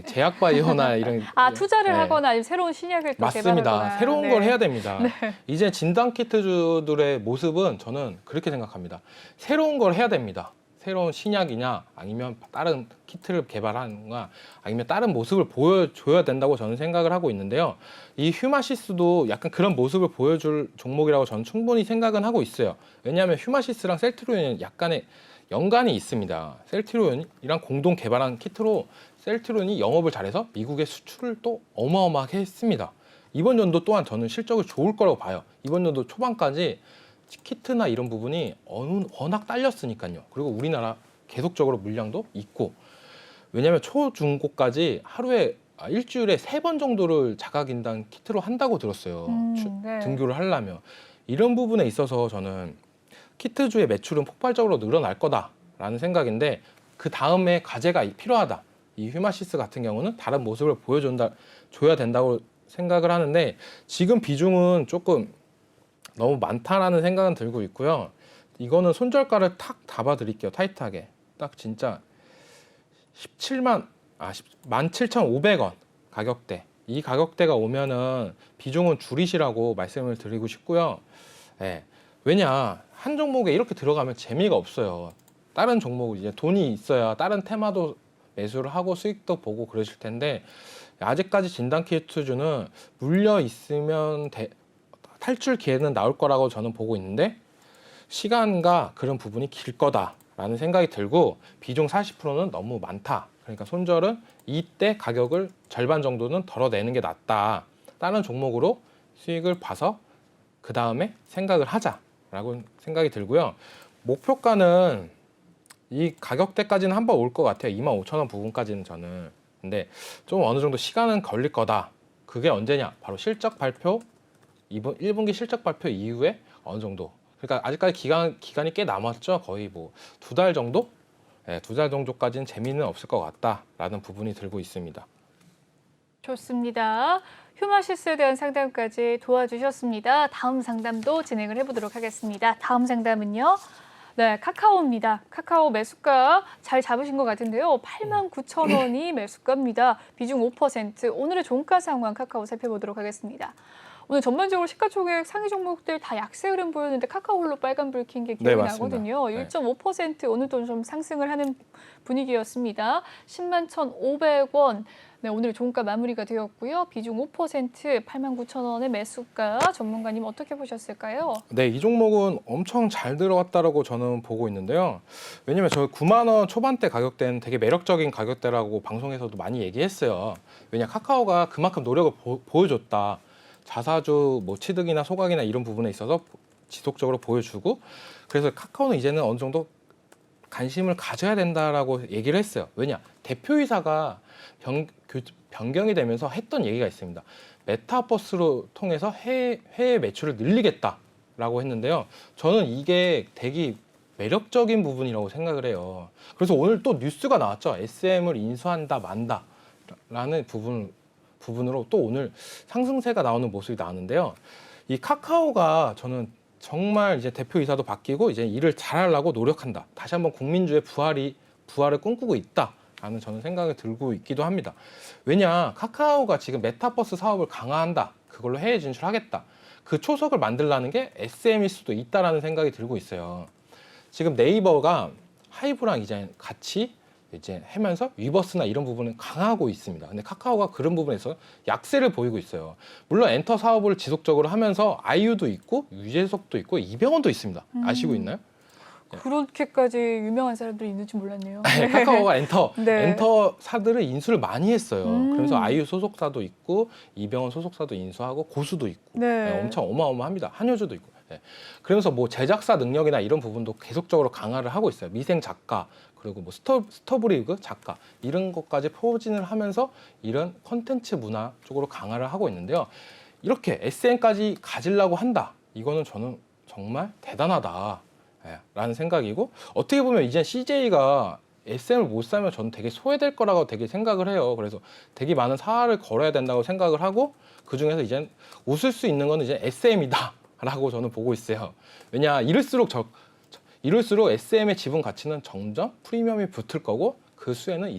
[SPEAKER 2] 제약바이오나 이런
[SPEAKER 1] 투자를
[SPEAKER 2] 네.
[SPEAKER 1] 하거나 아니면 새로운 신약을 또
[SPEAKER 2] 맞습니다.
[SPEAKER 1] 개발하거나.
[SPEAKER 2] 새로운
[SPEAKER 1] 네.
[SPEAKER 2] 걸 해야 됩니다.
[SPEAKER 1] 네.
[SPEAKER 2] 이제 진단키트주들의 모습은 저는 그렇게 생각합니다. 새로운 걸 해야 됩니다. 새로운 신약이냐 아니면 다른 키트를 개발하는가 아니면 다른 모습을 보여줘야 된다고 저는 생각을 하고 있는데요. 이 휴마시스도 약간 그런 모습을 보여줄 종목이라고 저는 충분히 생각은 하고 있어요. 왜냐하면 휴마시스랑 셀트리온은 약간의 연관이 있습니다. 셀트리온이랑 공동 개발한 키트로 셀트리온이 영업을 잘해서 미국의 수출을 또 어마어마하게 했습니다. 이번 연도 또한 저는 실적이 좋을 거라고 봐요. 이번 연도 초반까지 키트나 이런 부분이 워낙 딸렸으니까요. 그리고 우리나라 계속적으로 물량도 있고 왜냐하면 초중고까지 하루에 일주일에 3번 정도를 자가진단 키트로 한다고 들었어요.
[SPEAKER 1] 네.
[SPEAKER 2] 등교를 하려면 이런 부분에 있어서 저는 키트주의 매출은 폭발적으로 늘어날 거다라는 생각인데 그 다음에 과제가 필요하다. 이 휴마시스 같은 경우는 다른 모습을 줘야 된다고 생각을 하는데 지금 비중은 조금 너무 많다라는 생각은 들고 있고요. 이거는 손절가를 탁 잡아 드릴게요. 타이트하게. 딱 진짜 17,500원 가격대. 이 가격대가 오면은 비중은 줄이시라고 말씀을 드리고 싶고요. 네. 왜냐? 한 종목에 이렇게 들어가면 재미가 없어요. 다른 종목 이제 돈이 있어야 다른 테마도 매수를 하고 수익도 보고 그러실 텐데 아직까지 진단키트주는 물려 있으면 탈출 기회는 나올 거라고 저는 보고 있는데 시간과 그런 부분이 길 거다라는 생각이 들고 비중 40%는 너무 많다. 그러니까 손절은 이때 가격을 절반 정도는 덜어내는 게 낫다. 다른 종목으로 수익을 봐서 그 다음에 생각을 하자라고 생각이 들고요. 목표가는 이 가격대까지는 한번 올 것 같아요. 25,000원 부분까지는 저는. 근데 좀 어느 정도 시간은 걸릴 거다. 그게 언제냐? 바로 실적 발표 1분기 실적 발표 이후에 어느 정도. 그러니까 아직까지 기간이 꽤 남았죠. 거의 뭐 2달 정도? 네, 2달 정도까지는 재미는 없을 것 같다라는 부분이 들고 있습니다.
[SPEAKER 1] 좋습니다. 휴마시스에 대한 상담까지 도와주셨습니다. 다음 상담도 진행을 해보도록 하겠습니다. 다음 상담은요. 네, 카카오입니다. 카카오 매수가 잘 잡으신 것 같은데요. 89,000원이 매수가입니다. 비중 5%. 오늘의 종가 상황 카카오 살펴보도록 하겠습니다. 오늘 전반적으로 시가총액 상위 종목들 다 약세 흐름 보였는데 카카오홀로 빨간불 킨 게 기억이 나거든요. 1.5% 오늘도 좀 상승을 하는 분위기였습니다. 101,500원. 네, 오늘 종가 마무리가 되었고요. 비중 5%, 89,000원의 매수가. 전문가님 어떻게 보셨을까요?
[SPEAKER 2] 네, 이 종목은 엄청 잘 들어갔다라고 저는 보고 있는데요. 왜냐면 저 9만 원 초반대 가격대는 되게 매력적인 가격대라고 방송에서도 많이 얘기했어요. 왜냐 카카오가 그만큼 노력을 보여줬다. 자사주 뭐 취득이나 소각이나 이런 부분에 있어서 지속적으로 보여주고 그래서 카카오는 이제는 어느 정도 관심을 가져야 된다라고 얘기를 했어요. 왜냐 대표이사가 변경이 되면서 했던 얘기가 있습니다. 메타버스로 통해서 해외 매출을 늘리겠다라고 했는데요. 저는 이게 되게 매력적인 부분이라고 생각을 해요. 그래서 오늘 또 뉴스가 나왔죠. SM을 인수한다 만다라는 부분으로 또 오늘 상승세가 나오는 모습이 나왔는데요. 이 카카오가 저는 정말 이제 대표이사도 바뀌고 이제 일을 잘하려고 노력한다. 다시 한번 국민주의 부활을 꿈꾸고 있다라는 저는 생각이 들고 있기도 합니다. 왜냐 카카오가 지금 메타버스 사업을 강화한다. 그걸로 해외 진출하겠다. 그 초석을 만들라는 게 SM일 수도 있다라는 생각이 들고 있어요. 지금 네이버가 하이브랑 이제 같이 이제 하면서 위버스나 이런 부분은 강하고 있습니다. 근데 카카오가 그런 부분에서 약세를 보이고 있어요. 물론 엔터 사업을 지속적으로 하면서 아이유도 있고 유재석도 있고 이병헌도 있습니다. 아시고 있나요?
[SPEAKER 1] 그렇게까지 유명한 사람들이 있는지 몰랐네요.
[SPEAKER 2] 네, 카카오가
[SPEAKER 1] 네.
[SPEAKER 2] 엔터사들을 인수를 많이 했어요. 그래서 아이유 소속사도 있고 이병헌 소속사도 인수하고 고수도 있고
[SPEAKER 1] 네.
[SPEAKER 2] 엄청 어마어마합니다. 한효주도 있고 예. 그러면서 뭐 제작사 능력이나 이런 부분도 계속적으로 강화를 하고 있어요. 미생 작가 그리고 뭐 스토브리그 작가 이런 것까지 포진을 하면서 이런 컨텐츠 문화 쪽으로 강화를 하고 있는데요. 이렇게 SM까지 가지려고 한다. 이거는 저는 정말 대단하다. 예, 라는 생각이고 어떻게 보면 이제 CJ가 SM을 못 사면 저는 되게 소외될 거라고 되게 생각을 해요. 그래서 되게 많은 사활을 걸어야 된다고 생각을 하고 그 중에서 이제 웃을 수 있는 거는 이제 SM이다 라고 저는 보고 있어요. 왜냐 이럴수록 SM의 지분 가치는 점점 프리미엄이 붙을 거고 그 수에는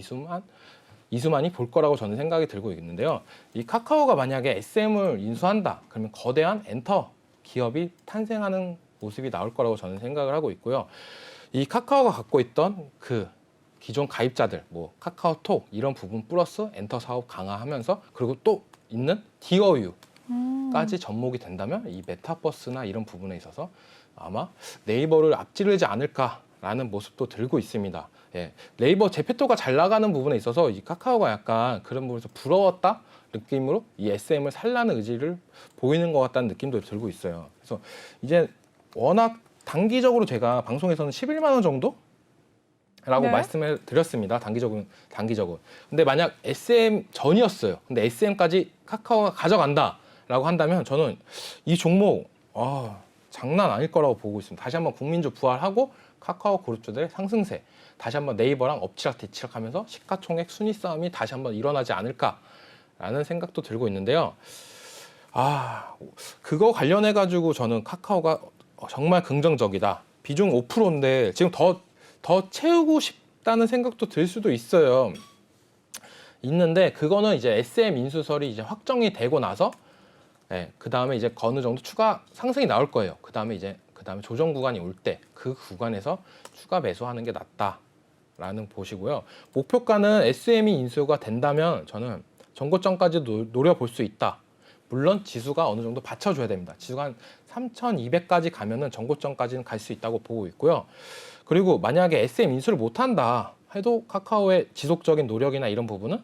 [SPEAKER 2] 이수만이 볼 거라고 저는 생각이 들고 있는데요. 이 카카오가 만약에 SM을 인수한다 그러면 거대한 엔터 기업이 탄생하는 모습이 나올 거라고 저는 생각을 하고 있고요. 이 카카오가 갖고 있던 그 기존 가입자들, 뭐 카카오톡 이런 부분 플러스 엔터 사업 강화하면서 그리고 또 있는 디어유까지 접목이 된다면 이 메타버스나 이런 부분에 있어서 아마 네이버를 앞지르지 않을까라는 모습도 들고 있습니다. 예, 네이버 제페토가 잘 나가는 부분에 있어서 이 카카오가 약간 그런 부분에서 부러웠다 느낌으로 이 SM을 살라는 의지를 보이는 것 같다는 느낌도 들고 있어요. 그래서 이제 워낙 단기적으로 제가 방송에서는 11만 원 정도? 라고
[SPEAKER 1] 네.
[SPEAKER 2] 말씀을 드렸습니다. 단기적으로. 근데 만약 SM 전이었어요. 근데 SM까지 카카오가 가져간다 라고 한다면 저는 이 종목 장난 아닐 거라고 보고 있습니다. 다시 한번 국민주 부활하고 카카오 그룹주들의 상승세 다시 한번 네이버랑 엎치락뒤치락 하면서 시가총액 순위 싸움이 다시 한번 일어나지 않을까라는 생각도 들고 있는데요. 그거 관련해 가지고 저는 카카오가 정말 긍정적이다. 비중 5%인데 지금 더 채우고 싶다는 생각도 들 수도 있는데 그거는 이제 SM 인수설이 이제 확정이 되고 나서 그 다음에 이제 어느 정도 추가 상승이 나올 거예요. 그 다음에 조정 구간이 올 때 그 구간에서 추가 매수하는 게 낫다라는 보시고요. 목표가는 SM이 인수가 된다면 저는 전고점까지 노려볼 수 있다. 물론 지수가 어느 정도 받쳐줘야 됩니다. 지수가 한 3,200까지 가면은 전고점까지는 갈 수 있다고 보고 있고요. 그리고 만약에 SM 인수를 못한다 해도 카카오의 지속적인 노력이나 이런 부분은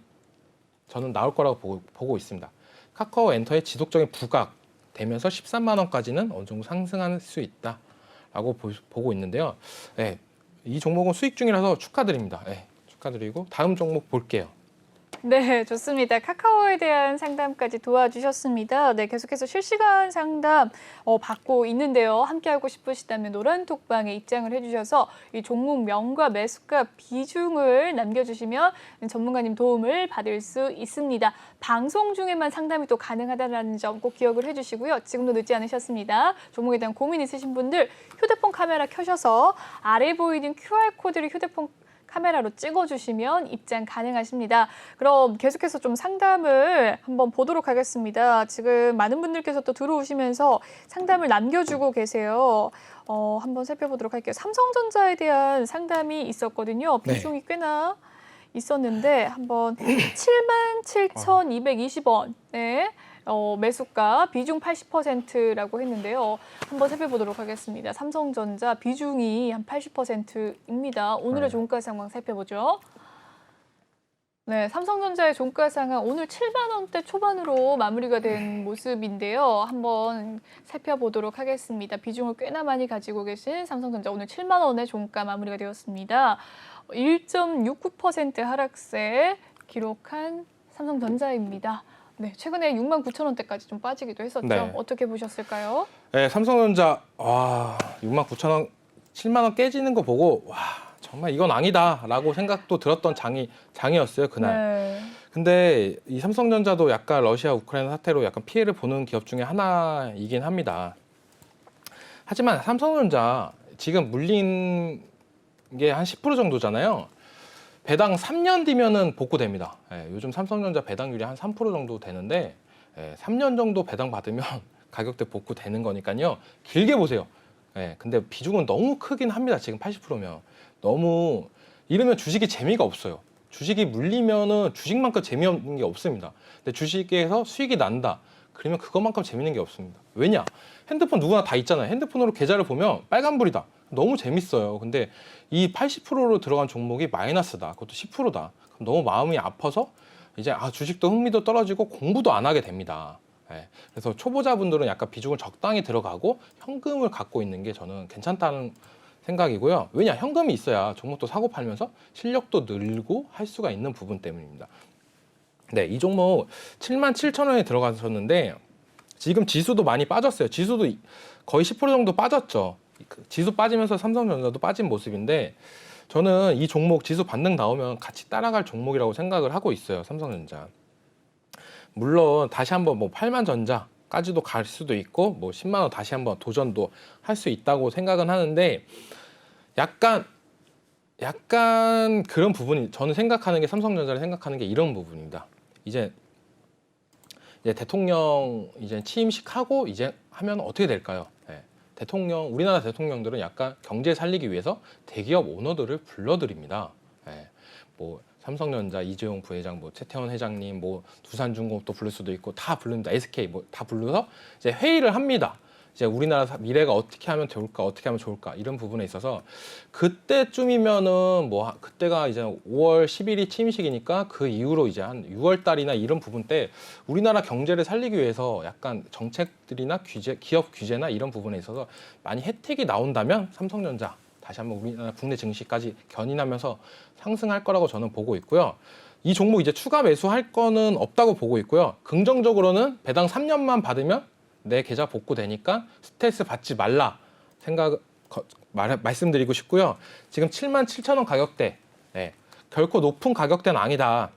[SPEAKER 2] 저는 나올 거라고 보고 있습니다. 카카오 엔터의 지속적인 부각 되면서 13만 원까지는 어느 정도 상승할 수 있다라고 보고 있는데요. 네, 이 종목은 수익 중이라서 축하드립니다. 네, 축하드리고 다음 종목 볼게요.
[SPEAKER 1] 네, 좋습니다. 카카오에 대한 상담까지 도와주셨습니다. 네, 계속해서 실시간 상담 받고 있는데요. 함께하고 싶으시다면 노란톡방에 입장을 해주셔서 이 종목명과 매수가 비중을 남겨주시면 전문가님 도움을 받을 수 있습니다. 방송 중에만 상담이 또 가능하다는 점 꼭 기억을 해주시고요. 지금도 늦지 않으셨습니다. 종목에 대한 고민 있으신 분들 휴대폰 카메라 켜셔서 아래 보이는 QR코드를 휴대폰 카메라로 찍어주시면 입장 가능하십니다. 그럼 계속해서 좀 상담을 한번 보도록 하겠습니다. 지금 많은 분들께서 또 들어오시면서 상담을 남겨주고 계세요. 한번 살펴보도록 할게요. 삼성전자에 대한 상담이 있었거든요. 비중이 꽤나 있었는데 한번 77,220원. 네. 매수가 비중 80%라고 했는데요. 한번 살펴보도록 하겠습니다. 삼성전자 비중이 한 80%입니다. 오늘의 종가 상황 살펴보죠. 네, 삼성전자의 종가 상황 오늘 7만 원대 초반으로 마무리가 된 모습인데요. 한번 살펴보도록 하겠습니다. 비중을 꽤나 많이 가지고 계신 삼성전자 오늘 7만 원의 종가 마무리가 되었습니다. 1.69% 하락세 기록한 삼성전자입니다. 네, 최근에 69,000원대까지 좀 빠지기도 했었죠.
[SPEAKER 2] 네.
[SPEAKER 1] 어떻게 보셨을까요?
[SPEAKER 2] 네, 삼성전자 69,000원, 7만 원 깨지는 거 보고 정말 이건 아니다라고 생각도 들었던 장이었어요 그날.
[SPEAKER 1] 네.
[SPEAKER 2] 근데 이 삼성전자도 약간 러시아 우크라이나 사태로 약간 피해를 보는 기업 중에 하나이긴 합니다. 하지만 삼성전자 지금 물린 게 한 10% 정도잖아요. 배당 3년 뒤면은 복구됩니다. 요즘 삼성전자 배당률이 한 3% 정도 되는데 3년 정도 배당 받으면 가격대 복구되는 거니까요. 길게 보세요. 근데 비중은 너무 크긴 합니다. 지금 80%면. 너무 이러면 주식이 재미가 없어요. 주식이 물리면은 주식만큼 재미없는 게 없습니다. 근데 주식에서 수익이 난다. 그러면 그것만큼 재밌는 게 없습니다. 왜냐? 핸드폰 누구나 다 있잖아요. 핸드폰으로 계좌를 보면 빨간불이다. 너무 재밌어요. 근데 이 80%로 들어간 종목이 마이너스다. 그것도 10%다. 그럼 너무 마음이 아파서 이제 주식도 흥미도 떨어지고 공부도 안 하게 됩니다. 예, 그래서 초보자분들은 약간 비중을 적당히 들어가고 현금을 갖고 있는 게 저는 괜찮다는 생각이고요. 왜냐, 현금이 있어야 종목도 사고 팔면서 실력도 늘고 할 수가 있는 부분 때문입니다. 네, 이 종목 77,000원에 들어가셨는데 지금 지수도 많이 빠졌어요. 지수도 거의 10% 정도 빠졌죠. 지수 빠지면서 삼성전자도 빠진 모습인데 저는 이 종목 지수 반등 나오면 같이 따라갈 종목이라고 생각을 하고 있어요. 삼성전자. 물론 다시 한번 뭐 8만 전자까지도 갈 수도 있고 뭐 10만 원 다시 한번 도전도 할 수 있다고 생각은 하는데 약간 그런 부분이 저는 생각하는 게 삼성전자를 생각하는 게 이런 부분입니다. 이제 대통령 이제 취임식하고 이제 하면 어떻게 될까요? 예. 우리나라 대통령들은 약간 경제 살리기 위해서 대기업 오너들을 불러들입니다. 예. 뭐 삼성전자 이재용 부회장, 뭐 최태원 회장님, 뭐 두산중공업도 부를 수도 있고 다 부릅니다. SK 뭐 다 불러서 이제 회의를 합니다. 이제 우리나라 미래가 어떻게 하면 좋을까, 어떻게 하면 좋을까 이런 부분에 있어서 그때쯤이면은 뭐 그때가 이제 5월 10일이 취임식이니까 그 이후로 이제 한 6월 달이나 이런 부분 때 우리나라 경제를 살리기 위해서 약간 정책들이나 규제, 기업 규제나 이런 부분에 있어서 많이 혜택이 나온다면 삼성전자 다시 한번 우리나라 국내 증시까지 견인하면서 상승할 거라고 저는 보고 있고요. 이 종목 이제 추가 매수할 거는 없다고 보고 있고요. 긍정적으로는 배당 3년만 받으면 내 계좌 복구되니까 스트레스 받지 말라 말씀드리고 싶고요. 지금 77,000원 가격대, 네, 결코 높은 가격대는 아니다.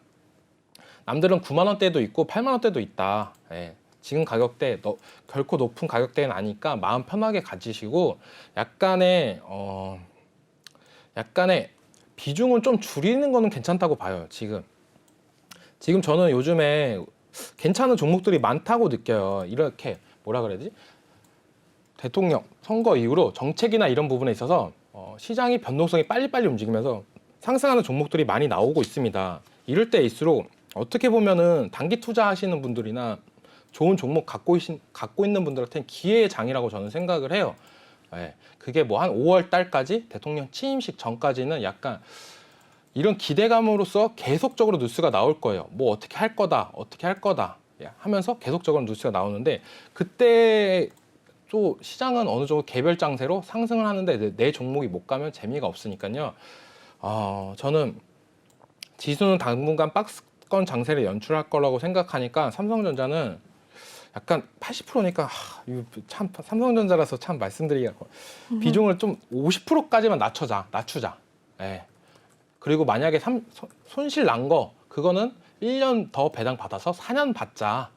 [SPEAKER 2] 남들은 9만 원대도 있고 8만 원대도 있다. 네, 지금 가격대 결코 높은 가격대는 아니까 마음 편하게 가지시고 약간의 비중을 좀 줄이는 거는 괜찮다고 봐요. 지금 저는 요즘에 괜찮은 종목들이 많다고 느껴요. 이렇게 뭐라 그래야지? 대통령 선거 이후로 정책이나 이런 부분에 있어서 시장이 변동성이 빨리빨리 움직이면서 상승하는 종목들이 많이 나오고 있습니다. 이럴 때일수록 어떻게 보면은 단기 투자하시는 분들이나 좋은 종목 갖고 있는 분들한테는 기회의 장이라고 저는 생각을 해요. 예, 그게 뭐 한 5월 달까지 대통령 취임식 전까지는 약간 이런 기대감으로써 계속적으로 뉴스가 나올 거예요. 뭐 어떻게 할 거다 하면서 계속적으로 뉴스가 나오는데 그때 또 시장은 어느 정도 개별 장세로 상승을 하는데 내 종목이 못 가면 재미가 없으니까요. 저는 지수는 당분간 박스권 장세를 연출할 거라고 생각하니까 삼성전자는 약간 80%니까 참 삼성전자라서 참 말씀드리기가 비중을 좀 50%까지만 낮추자. 예. 그리고 만약에 손실 난 거 그거는 1년 더 배당 받아서 4년 받자.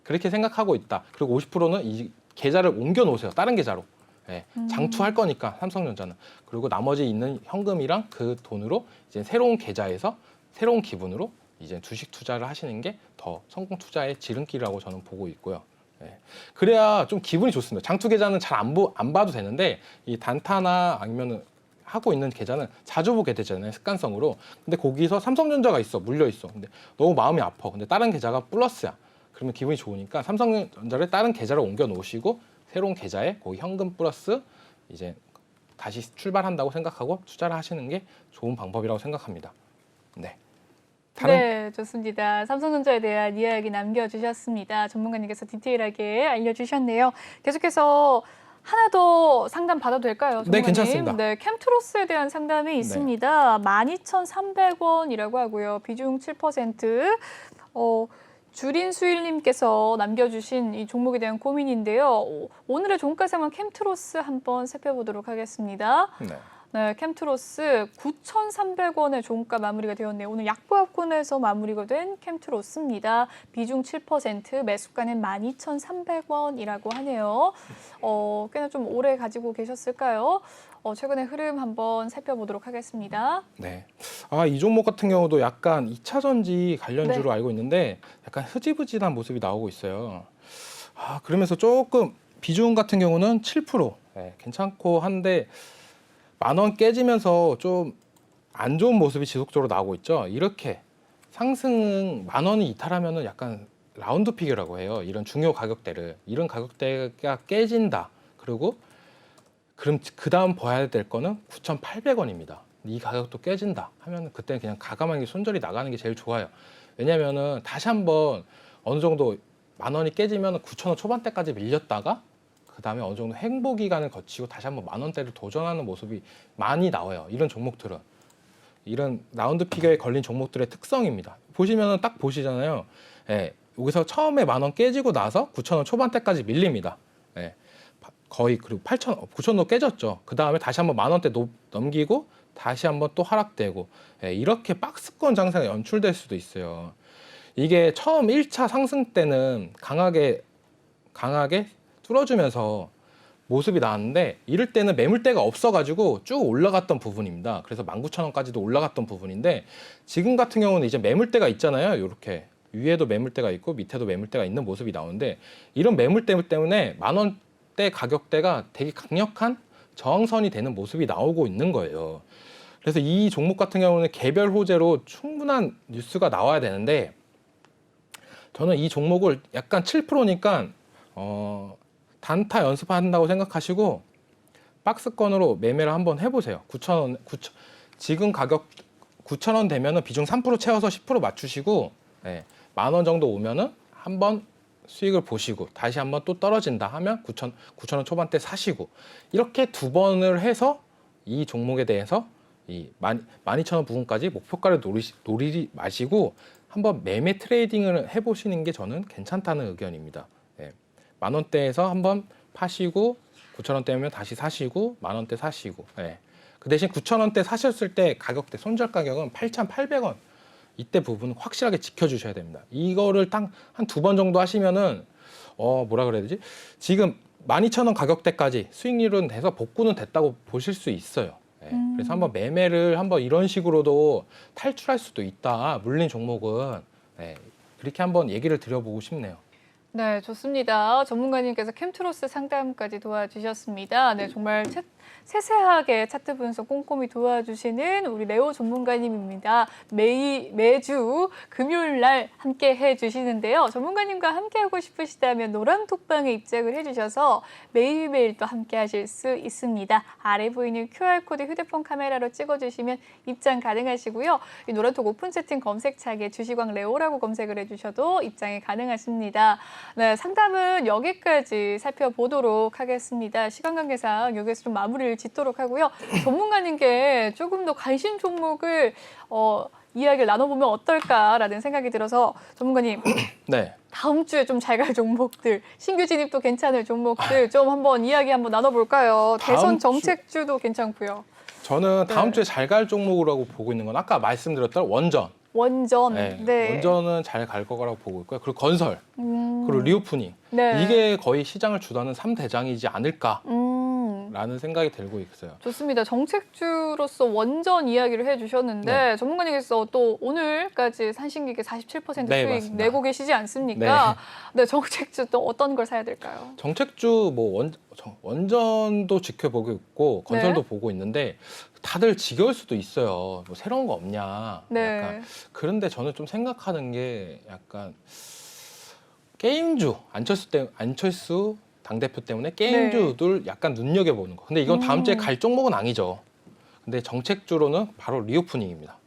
[SPEAKER 2] 그렇게 생각하고 있다. 그리고 50%는 이 계좌를 옮겨 놓으세요. 다른 계좌로. 예, 장투할 거니까 삼성전자는. 그리고 나머지 있는 현금이랑 그 돈으로 이제 새로운 계좌에서 새로운 기분으로 이제 주식 투자를 하시는 게 더 성공 투자의 지름길이라고 저는 보고 있고요. 예, 그래야 좀 기분이 좋습니다. 장투 계좌는 잘 안 봐도 되는데 이 단타나 아니면은 하고 있는 계좌는 자주 보게 되잖아요. 습관성으로. 근데 거기서 삼성전자가 물려 있어. 근데 너무 마음이 아파. 근데 다른 계좌가 플러스야. 그러면 기분이 좋으니까 삼성전자를 다른 계좌로 옮겨 놓으시고 새로운 계좌에 거기 현금 플러스 이제 다시 출발한다고 생각하고 투자를 하시는 게 좋은 방법이라고 생각합니다. 네.
[SPEAKER 1] 네, 좋습니다. 삼성전자에 대한 이야기 남겨주셨습니다. 전문가님께서 디테일하게 알려주셨네요. 계속해서 하나 더 상담 받아도 될까요? 전문가님?
[SPEAKER 2] 네, 괜찮습니다.
[SPEAKER 1] 네, 캠트로스에 대한 상담이 있습니다. 12,300원이라고 하고요. 비중 7%. 주린수일님께서 남겨주신 이 종목에 대한 고민인데요. 오늘의 종가 상황 캠트로스 한번 살펴보도록 하겠습니다. 네, 캠트로스 9,300원의 종가 마무리가 되었네요. 오늘 약보합권에서 마무리가 된 캠트로스입니다. 비중 7%, 매수가는 12,300원이라고 하네요. 꽤나 좀 오래 가지고 계셨을까요? 최근의 흐름 한번 살펴보도록 하겠습니다.
[SPEAKER 2] 네. 이 종목 같은 경우도 약간 2차 전지 관련주로 알고 있는데 약간 흐지부지한 모습이 나오고 있어요. 그러면서 조금 비중 같은 경우는 7%. 네, 괜찮고 한데 10,000원 깨지면서 좀 안 좋은 모습이 지속적으로 나오고 있죠. 이렇게 상승 10,000원이 이탈하면은 약간 라운드 피겨라고 해요. 이런 중요 가격대를. 이런 가격대가 깨진다. 그리고 그럼 그 다음 봐야 될 거는 9,800원입니다. 이 가격도 깨진다 하면 그때는 그냥 과감하게 손절이 나가는 게 제일 좋아요. 왜냐면은 다시 한번 어느 정도 만 원이 깨지면 9천 원 초반대까지 밀렸다가 그 다음에 어느 정도 행보 기간을 거치고 다시 한번 만 원대를 도전하는 모습이 많이 나와요. 이런 종목들은. 이런 라운드 피겨에 걸린 종목들의 특성입니다. 보시면은 딱 보시잖아요. 예, 여기서 처음에 만 원 깨지고 나서 9천 원 초반대까지 밀립니다. 예, 거의 그리고 9천 원 깨졌죠. 그 다음에 다시 한번 만 원대 넘기고 다시 한번 또 하락되고 예, 이렇게 박스권 장세가 연출될 수도 있어요. 이게 처음 1차 상승 때는 강하게 뚫어주면서 모습이 나왔는데 이럴 때는 매물대가 없어가지고 쭉 올라갔던 부분입니다. 그래서 19,000원까지도 올라갔던 부분인데 지금 같은 경우는 이제 매물대가 있잖아요. 이렇게 위에도 매물대가 있고 밑에도 매물대가 있는 모습이 나오는데 이런 매물대 때문에 만 원대 가격대가 되게 강력한 저항선이 되는 모습이 나오고 있는 거예요. 그래서 이 종목 같은 경우는 개별 호재로 충분한 뉴스가 나와야 되는데 저는 이 종목을 약간 7%니까 단타 연습한다고 생각하시고 박스권으로 매매를 한번 해보세요. 9,000원, 지금 가격 9,000원 되면은 비중 3% 채워서 10% 맞추시고 네, 만 원 정도 오면은 한번 수익을 보시고 다시 한번 또 떨어진다 하면 9,000원 초반대 사시고 이렇게 두 번을 해서 이 종목에 대해서 이 12,000원 부분까지 목표가를 노리지 마시고 한번 매매 트레이딩을 해보시는 게 저는 괜찮다는 의견입니다. 네. 만 원대에서 한번 파시고 9,000원대면 다시 사시고 만 원대 사시고 네. 그 대신 9,000원대 사셨을 때 가격대 손절 가격은 8,800원 이때 부분 확실하게 지켜주셔야 됩니다. 이거를 딱 한 두 번 정도 하시면은 뭐라 그래야 되지? 지금 12,000원 가격대까지 수익률은 돼서 복구는 됐다고 보실 수 있어요. 네. 그래서 한번 매매를 한번 이런 식으로도 탈출할 수도 있다. 물린 종목은 네. 그렇게 한번 얘기를 드려보고 싶네요.
[SPEAKER 1] 네, 좋습니다. 전문가님께서 캠트로스 상담까지 도와주셨습니다. 네, 정말 세세하게 차트 분석 꼼꼼히 도와주시는 우리 레오 전문가님입니다. 매주 금요일 날 함께 해주시는데요. 전문가님과 함께 하고 싶으시다면 노랑톡방에 입장을 해주셔서 매일매일 또 함께 하실 수 있습니다. 아래 보이는 QR코드 휴대폰 카메라로 찍어주시면 입장 가능하시고요. 이 노란톡 오픈 채팅 검색창에 주식왕 레오라고 검색을 해주셔도 입장이 가능하십니다. 네, 상담은 여기까지 살펴보도록 하겠습니다. 시간 관계상 여기서 좀 마무리를 짓도록 하고요. 전문가님께 조금 더 관심 종목을 이야기를 나눠보면 어떨까라는 생각이 들어서 전문가님
[SPEAKER 2] 네.
[SPEAKER 1] 다음 주에 좀 잘 갈 종목들, 신규 진입도 괜찮을 종목들 좀 한번 이야기 한번 나눠볼까요? 대선 정책주도 괜찮고요.
[SPEAKER 2] 저는 다음
[SPEAKER 1] 네.
[SPEAKER 2] 주에 잘 갈 종목이라고 보고 있는 건 아까 말씀드렸던 원전.
[SPEAKER 1] 원전.
[SPEAKER 2] 네.
[SPEAKER 1] 네.
[SPEAKER 2] 원전은 잘 갈 거라고 보고 있고요. 그리고 건설, 그리고 리오프닝.
[SPEAKER 1] 네.
[SPEAKER 2] 이게 거의 시장을 주도하는 3대장이지 않을까. 라는 생각이 들고 있어요.
[SPEAKER 1] 좋습니다. 정책주로서 원전 이야기를 해주셨는데
[SPEAKER 2] 네.
[SPEAKER 1] 전문가님께서 또 오늘까지 산신기계 47%
[SPEAKER 2] 네,
[SPEAKER 1] 수익
[SPEAKER 2] 맞습니다.
[SPEAKER 1] 내고 계시지 않습니까? 네, 정책주 또 어떤 걸 사야 될까요?
[SPEAKER 2] 정책주 뭐 원전도 지켜보고 있고 건설도
[SPEAKER 1] 네.
[SPEAKER 2] 보고 있는데 다들 지겨울 수도 있어요. 뭐 새로운 거 없냐.
[SPEAKER 1] 네.
[SPEAKER 2] 약간 그런데 저는 좀 생각하는 게 약간 게임주 안철수 당대표 때문에 게임주들 약간 눈여겨보는 거. 근데 이건 다음 주에 갈 종목은 아니죠. 근데 정책주로는 바로 리오프닝입니다.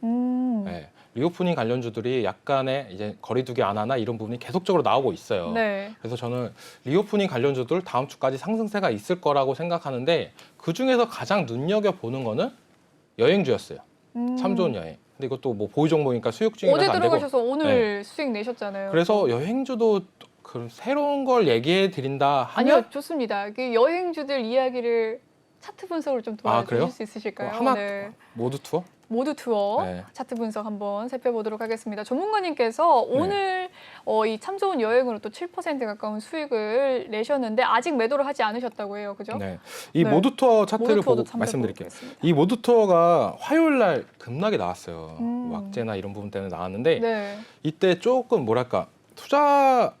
[SPEAKER 2] 네, 리오프닝 관련주들이 약간의 이제 거리두기 안 하나 이런 부분이 계속적으로 나오고 있어요.
[SPEAKER 1] 네.
[SPEAKER 2] 그래서 저는 리오프닝 관련주들 다음 주까지 상승세가 있을 거라고 생각하는데 그 중에서 가장 눈여겨보는 거는 여행주였어요. 참 좋은 여행. 근데 이것도 뭐 보유 종목이니까 수익 중이라서
[SPEAKER 1] 어제
[SPEAKER 2] 안 되고.
[SPEAKER 1] 들어가셔서 오늘 수익 내셨잖아요.
[SPEAKER 2] 그래서 여행주도 그 새로운 걸 얘기해 드린다 하면
[SPEAKER 1] 아니요, 좋습니다. 그 여행주들 이야기를 차트 분석을 좀
[SPEAKER 2] 그래요?
[SPEAKER 1] 도와주실 수 있으실까요?
[SPEAKER 2] 하나
[SPEAKER 1] 네.
[SPEAKER 2] 모두 투어?
[SPEAKER 1] 모두 투어
[SPEAKER 2] 네.
[SPEAKER 1] 차트 분석 한번 살펴보도록 하겠습니다. 전문가님께서 오늘 이 참 좋은 여행으로 또 7% 가까운 수익을 내셨는데 아직 매도를 하지 않으셨다고 해요, 그죠?
[SPEAKER 2] 네. 이
[SPEAKER 1] 네.
[SPEAKER 2] 모두 투어 차트를
[SPEAKER 1] 모두 투어도
[SPEAKER 2] 보고 말씀드릴게요.
[SPEAKER 1] 참고해보겠습니다.
[SPEAKER 2] 이 모두 투어가 화요일 날 급락이 나왔어요.
[SPEAKER 1] 음.
[SPEAKER 2] 왁제나 이런 부분 때문에 나왔는데
[SPEAKER 1] 네.
[SPEAKER 2] 이때 조금 뭐랄까 투자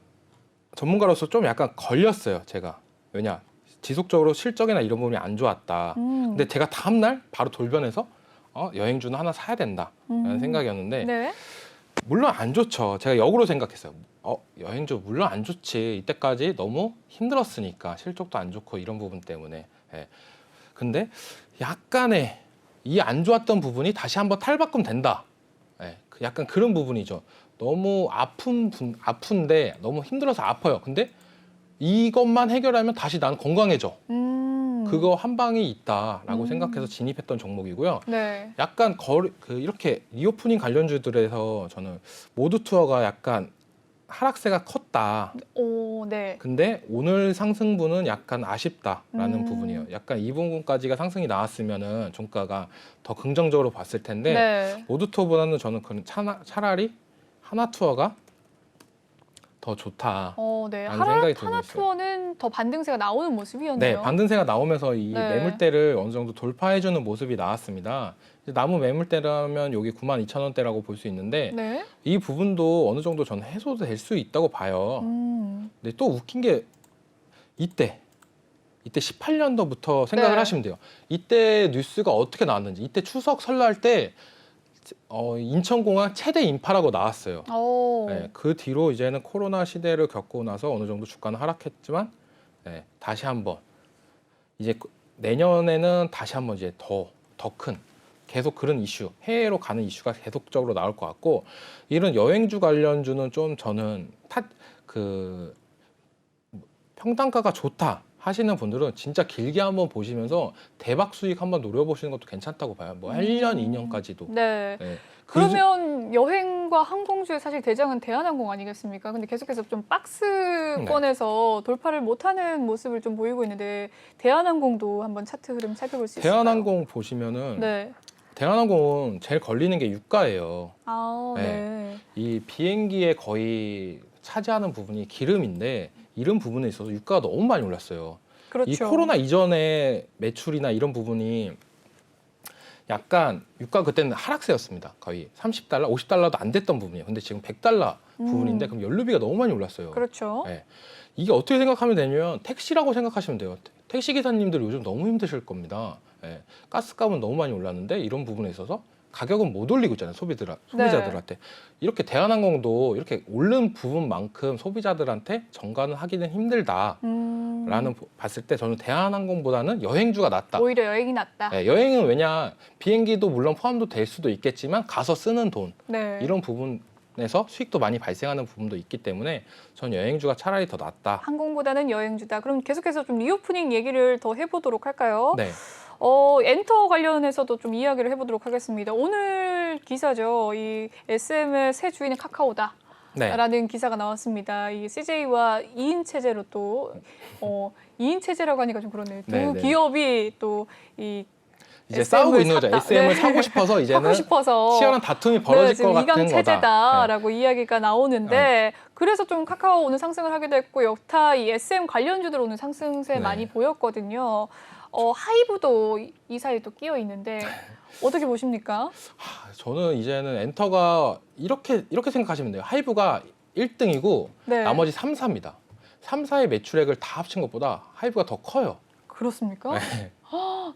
[SPEAKER 2] 전문가로서 좀 약간 걸렸어요, 제가. 왜냐? 지속적으로 실적이나 이런 부분이 안 좋았다. 근데 제가 다음 날 바로 돌변해서 여행주는 하나 사야 된다라는 생각이었는데
[SPEAKER 1] 네.
[SPEAKER 2] 물론 안 좋죠. 제가 역으로 생각했어요. 여행주 물론 안 좋지. 이때까지 너무 힘들었으니까 실적도 안 좋고 이런 부분 때문에. 예. 근데 약간의 이 안 좋았던 부분이 다시 한번 탈바꿈 된다. 예. 약간 그런 부분이죠. 너무 아픈데 너무 힘들어서 아파요. 근데 이것만 해결하면 다시 난 건강해져. 그거 한 방이 있다라고 생각해서 진입했던 종목이고요.
[SPEAKER 1] 네.
[SPEAKER 2] 약간 이렇게 리오프닝 관련주들에서 저는 모두 투어가 약간 하락세가 컸다.
[SPEAKER 1] 오, 네.
[SPEAKER 2] 근데 오늘 상승분은 약간 아쉽다라는 부분이에요. 약간 2분군까지가 상승이 나왔으면은 종가가 더 긍정적으로 봤을 텐데
[SPEAKER 1] 네.
[SPEAKER 2] 모두 투어보다는 저는 차라리 하나투어가 더 좋다.
[SPEAKER 1] 네.
[SPEAKER 2] 라는 생각이 들고
[SPEAKER 1] 하나
[SPEAKER 2] 있어요.
[SPEAKER 1] 투어는 더 반등세가 나오는 모습이었네요.
[SPEAKER 2] 네, 반등세가 나오면서 이
[SPEAKER 1] 네.
[SPEAKER 2] 매물대를 어느 정도 돌파해주는 모습이 나왔습니다. 이제 남은 매물대라면 여기 92,000원대라고 볼 수 있는데
[SPEAKER 1] 네.
[SPEAKER 2] 이 부분도 어느 정도 저는 해소도 될 수 있다고 봐요. 근데 또 웃긴 게 이때 18년도부터 생각을
[SPEAKER 1] 네.
[SPEAKER 2] 하시면 돼요. 이때 뉴스가 어떻게 나왔는지. 이때 추석 설날 때 인천공항 최대 인파라고 나왔어요.
[SPEAKER 1] 오.
[SPEAKER 2] 네, 그 뒤로 이제는 코로나 시대를 겪고 나서 어느 정도 주가는 하락했지만 네, 다시 한번 이제 내년에는 다시 한번 이제 더 큰 계속 그런 이슈, 해외로 가는 이슈가 계속적으로 나올 것 같고 이런 여행주 관련주는 좀 저는 평단가가 좋다 하시는 분들은 진짜 길게 한번 보시면서 대박 수익 한번 노려보시는 것도 괜찮다고 봐요. 뭐 1년, 2년까지도.
[SPEAKER 1] 네.
[SPEAKER 2] 네.
[SPEAKER 1] 그러면 여행과 항공주의 사실 대장은 대한항공 아니겠습니까? 근데 계속해서 좀 박스권에서 돌파를 못하는 모습을 좀 보이고 있는데 대한항공도 한번 차트 흐름 살펴볼 수 있을까요?
[SPEAKER 2] 대한항공 보시면은
[SPEAKER 1] 네.
[SPEAKER 2] 대한항공은 제일 걸리는 게 유가예요.
[SPEAKER 1] 아,
[SPEAKER 2] 네.
[SPEAKER 1] 네.
[SPEAKER 2] 이 비행기에 거의 차지하는 부분이 기름인데 이런 부분에 있어서 유가가 너무 많이 올랐어요.
[SPEAKER 1] 그렇죠.
[SPEAKER 2] 이 코로나 이전에 매출이나 이런 부분이 약간 유가 그때는 하락세였습니다. 거의 30달러, 50달러도 안 됐던 부분이에요. 근데 지금 100달러 부분인데 그럼 연료비가 너무 많이 올랐어요.
[SPEAKER 1] 그렇죠.
[SPEAKER 2] 네. 이게 어떻게 생각하면 되냐면 택시라고 생각하시면 돼요. 택시 기사님들 요즘 너무 힘드실 겁니다. 네. 가스값은 너무 많이 올랐는데 이런 부분에 있어서 가격은 못 올리고 있잖아요. 소비자들한테. 이렇게 대한항공도 이렇게 오른 부분만큼 소비자들한테 전가는 하기는 힘들다라는 봤을 때 저는 대한항공보다는 여행주가 낫다.
[SPEAKER 1] 오히려 여행이 낫다.
[SPEAKER 2] 네, 여행은 왜냐 비행기도 물론 포함도 될 수도 있겠지만 가서 쓰는 돈
[SPEAKER 1] 네.
[SPEAKER 2] 이런 부분에서 수익도 많이 발생하는 부분도 있기 때문에 전 여행주가 차라리 더 낫다.
[SPEAKER 1] 항공보다는 여행주다. 그럼 계속해서 좀 리오프닝 얘기를 더 해보도록 할까요?
[SPEAKER 2] 네.
[SPEAKER 1] 엔터 관련해서도 좀 이야기를 해보도록 하겠습니다. 오늘 기사죠. 이 SM의 새 주인은 카카오다.
[SPEAKER 2] 네.
[SPEAKER 1] 라는 기사가 나왔습니다. 이 CJ와 2인 체제로 또 2인 체제라고 하니까 좀 그러네요. 두
[SPEAKER 2] 네, 네.
[SPEAKER 1] 기업이 또 이
[SPEAKER 2] 이제 싸우고 있는 거죠. SM을
[SPEAKER 1] 네.
[SPEAKER 2] 사고 싶어서 이제는
[SPEAKER 1] 사고 싶어서
[SPEAKER 2] 치열한 다툼이 벌어질 것 같은
[SPEAKER 1] 이강
[SPEAKER 2] 거다.
[SPEAKER 1] 체제다라고 이야기가 나오는데 그래서 좀 카카오 오늘 상승을 하게 됐고 여타 이 SM 관련주들 오늘 상승세
[SPEAKER 2] 네.
[SPEAKER 1] 많이 보였거든요. 하이브도 이 사이에 또 끼어 있는데 어떻게 보십니까?
[SPEAKER 2] 저는 이제는 엔터가 이렇게 생각하시면 돼요. 하이브가 1등이고
[SPEAKER 1] 네.
[SPEAKER 2] 나머지 3, 4입니다. 3, 4의 매출액을 다 합친 것보다 하이브가 더 커요.
[SPEAKER 1] 그렇습니까?
[SPEAKER 2] 네.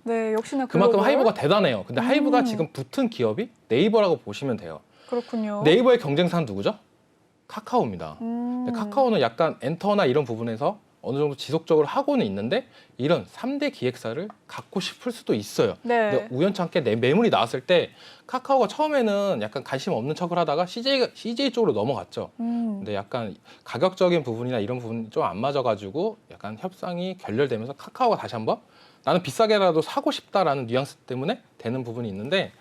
[SPEAKER 1] 네, 역시나
[SPEAKER 2] 그만큼
[SPEAKER 1] 글로벌.
[SPEAKER 2] 하이브가 대단해요. 근데 하이브가 지금 붙은 기업이 네이버라고 보시면 돼요.
[SPEAKER 1] 그렇군요.
[SPEAKER 2] 네이버의 경쟁사는 누구죠? 카카오입니다. 근데 카카오는 약간 엔터나 이런 부분에서 어느 정도 지속적으로 하고는 있는데 이런 3대 기획사를 갖고 싶을 수도 있어요.
[SPEAKER 1] 네.
[SPEAKER 2] 근데 우연찮게 매물이 나왔을 때 카카오가 처음에는 약간 관심 없는 척을 하다가 CJ 쪽으로 넘어갔죠. 근데 약간 가격적인 부분이나 이런 부분이 좀 안 맞아가지고 약간 협상이 결렬되면서 카카오가 다시 한번 나는 비싸게라도 사고 싶다라는 뉘앙스 때문에 되는 부분이 있는데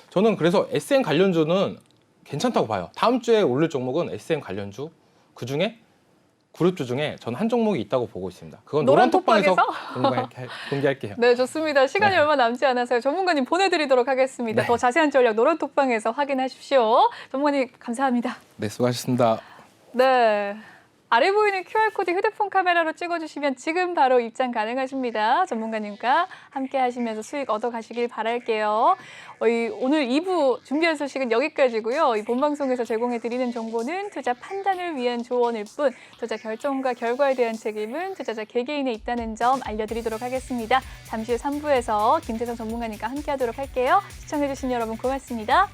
[SPEAKER 2] 저는 그래서 SM 관련주는 괜찮다고 봐요. 다음 주에 오를 종목은 SM 관련주 그중에 그룹주 중에 저는 한 종목이 있다고 보고 있습니다. 그건 노란톡방에서 공개할게요.
[SPEAKER 1] 네, 좋습니다. 시간이
[SPEAKER 2] 네.
[SPEAKER 1] 얼마 남지 않아서요. 전문가님 보내드리도록 하겠습니다.
[SPEAKER 2] 네.
[SPEAKER 1] 더 자세한 전략 노란톡방에서 확인하십시오. 전문가님 감사합니다.
[SPEAKER 2] 네, 수고하셨습니다.
[SPEAKER 1] 네. 아래 보이는 QR코드 휴대폰 카메라로 찍어주시면 지금 바로 입장 가능하십니다. 전문가님과 함께 하시면서 수익 얻어가시길 바랄게요. 오늘 2부 준비한 소식은 여기까지고요. 이 본방송에서 제공해드리는 정보는 투자 판단을 위한 조언일 뿐 투자 결정과 결과에 대한 책임은 투자자 개개인에 있다는 점 알려드리도록 하겠습니다. 잠시 후 3부에서 김태성 전문가님과 함께하도록 할게요. 시청해주신 여러분 고맙습니다.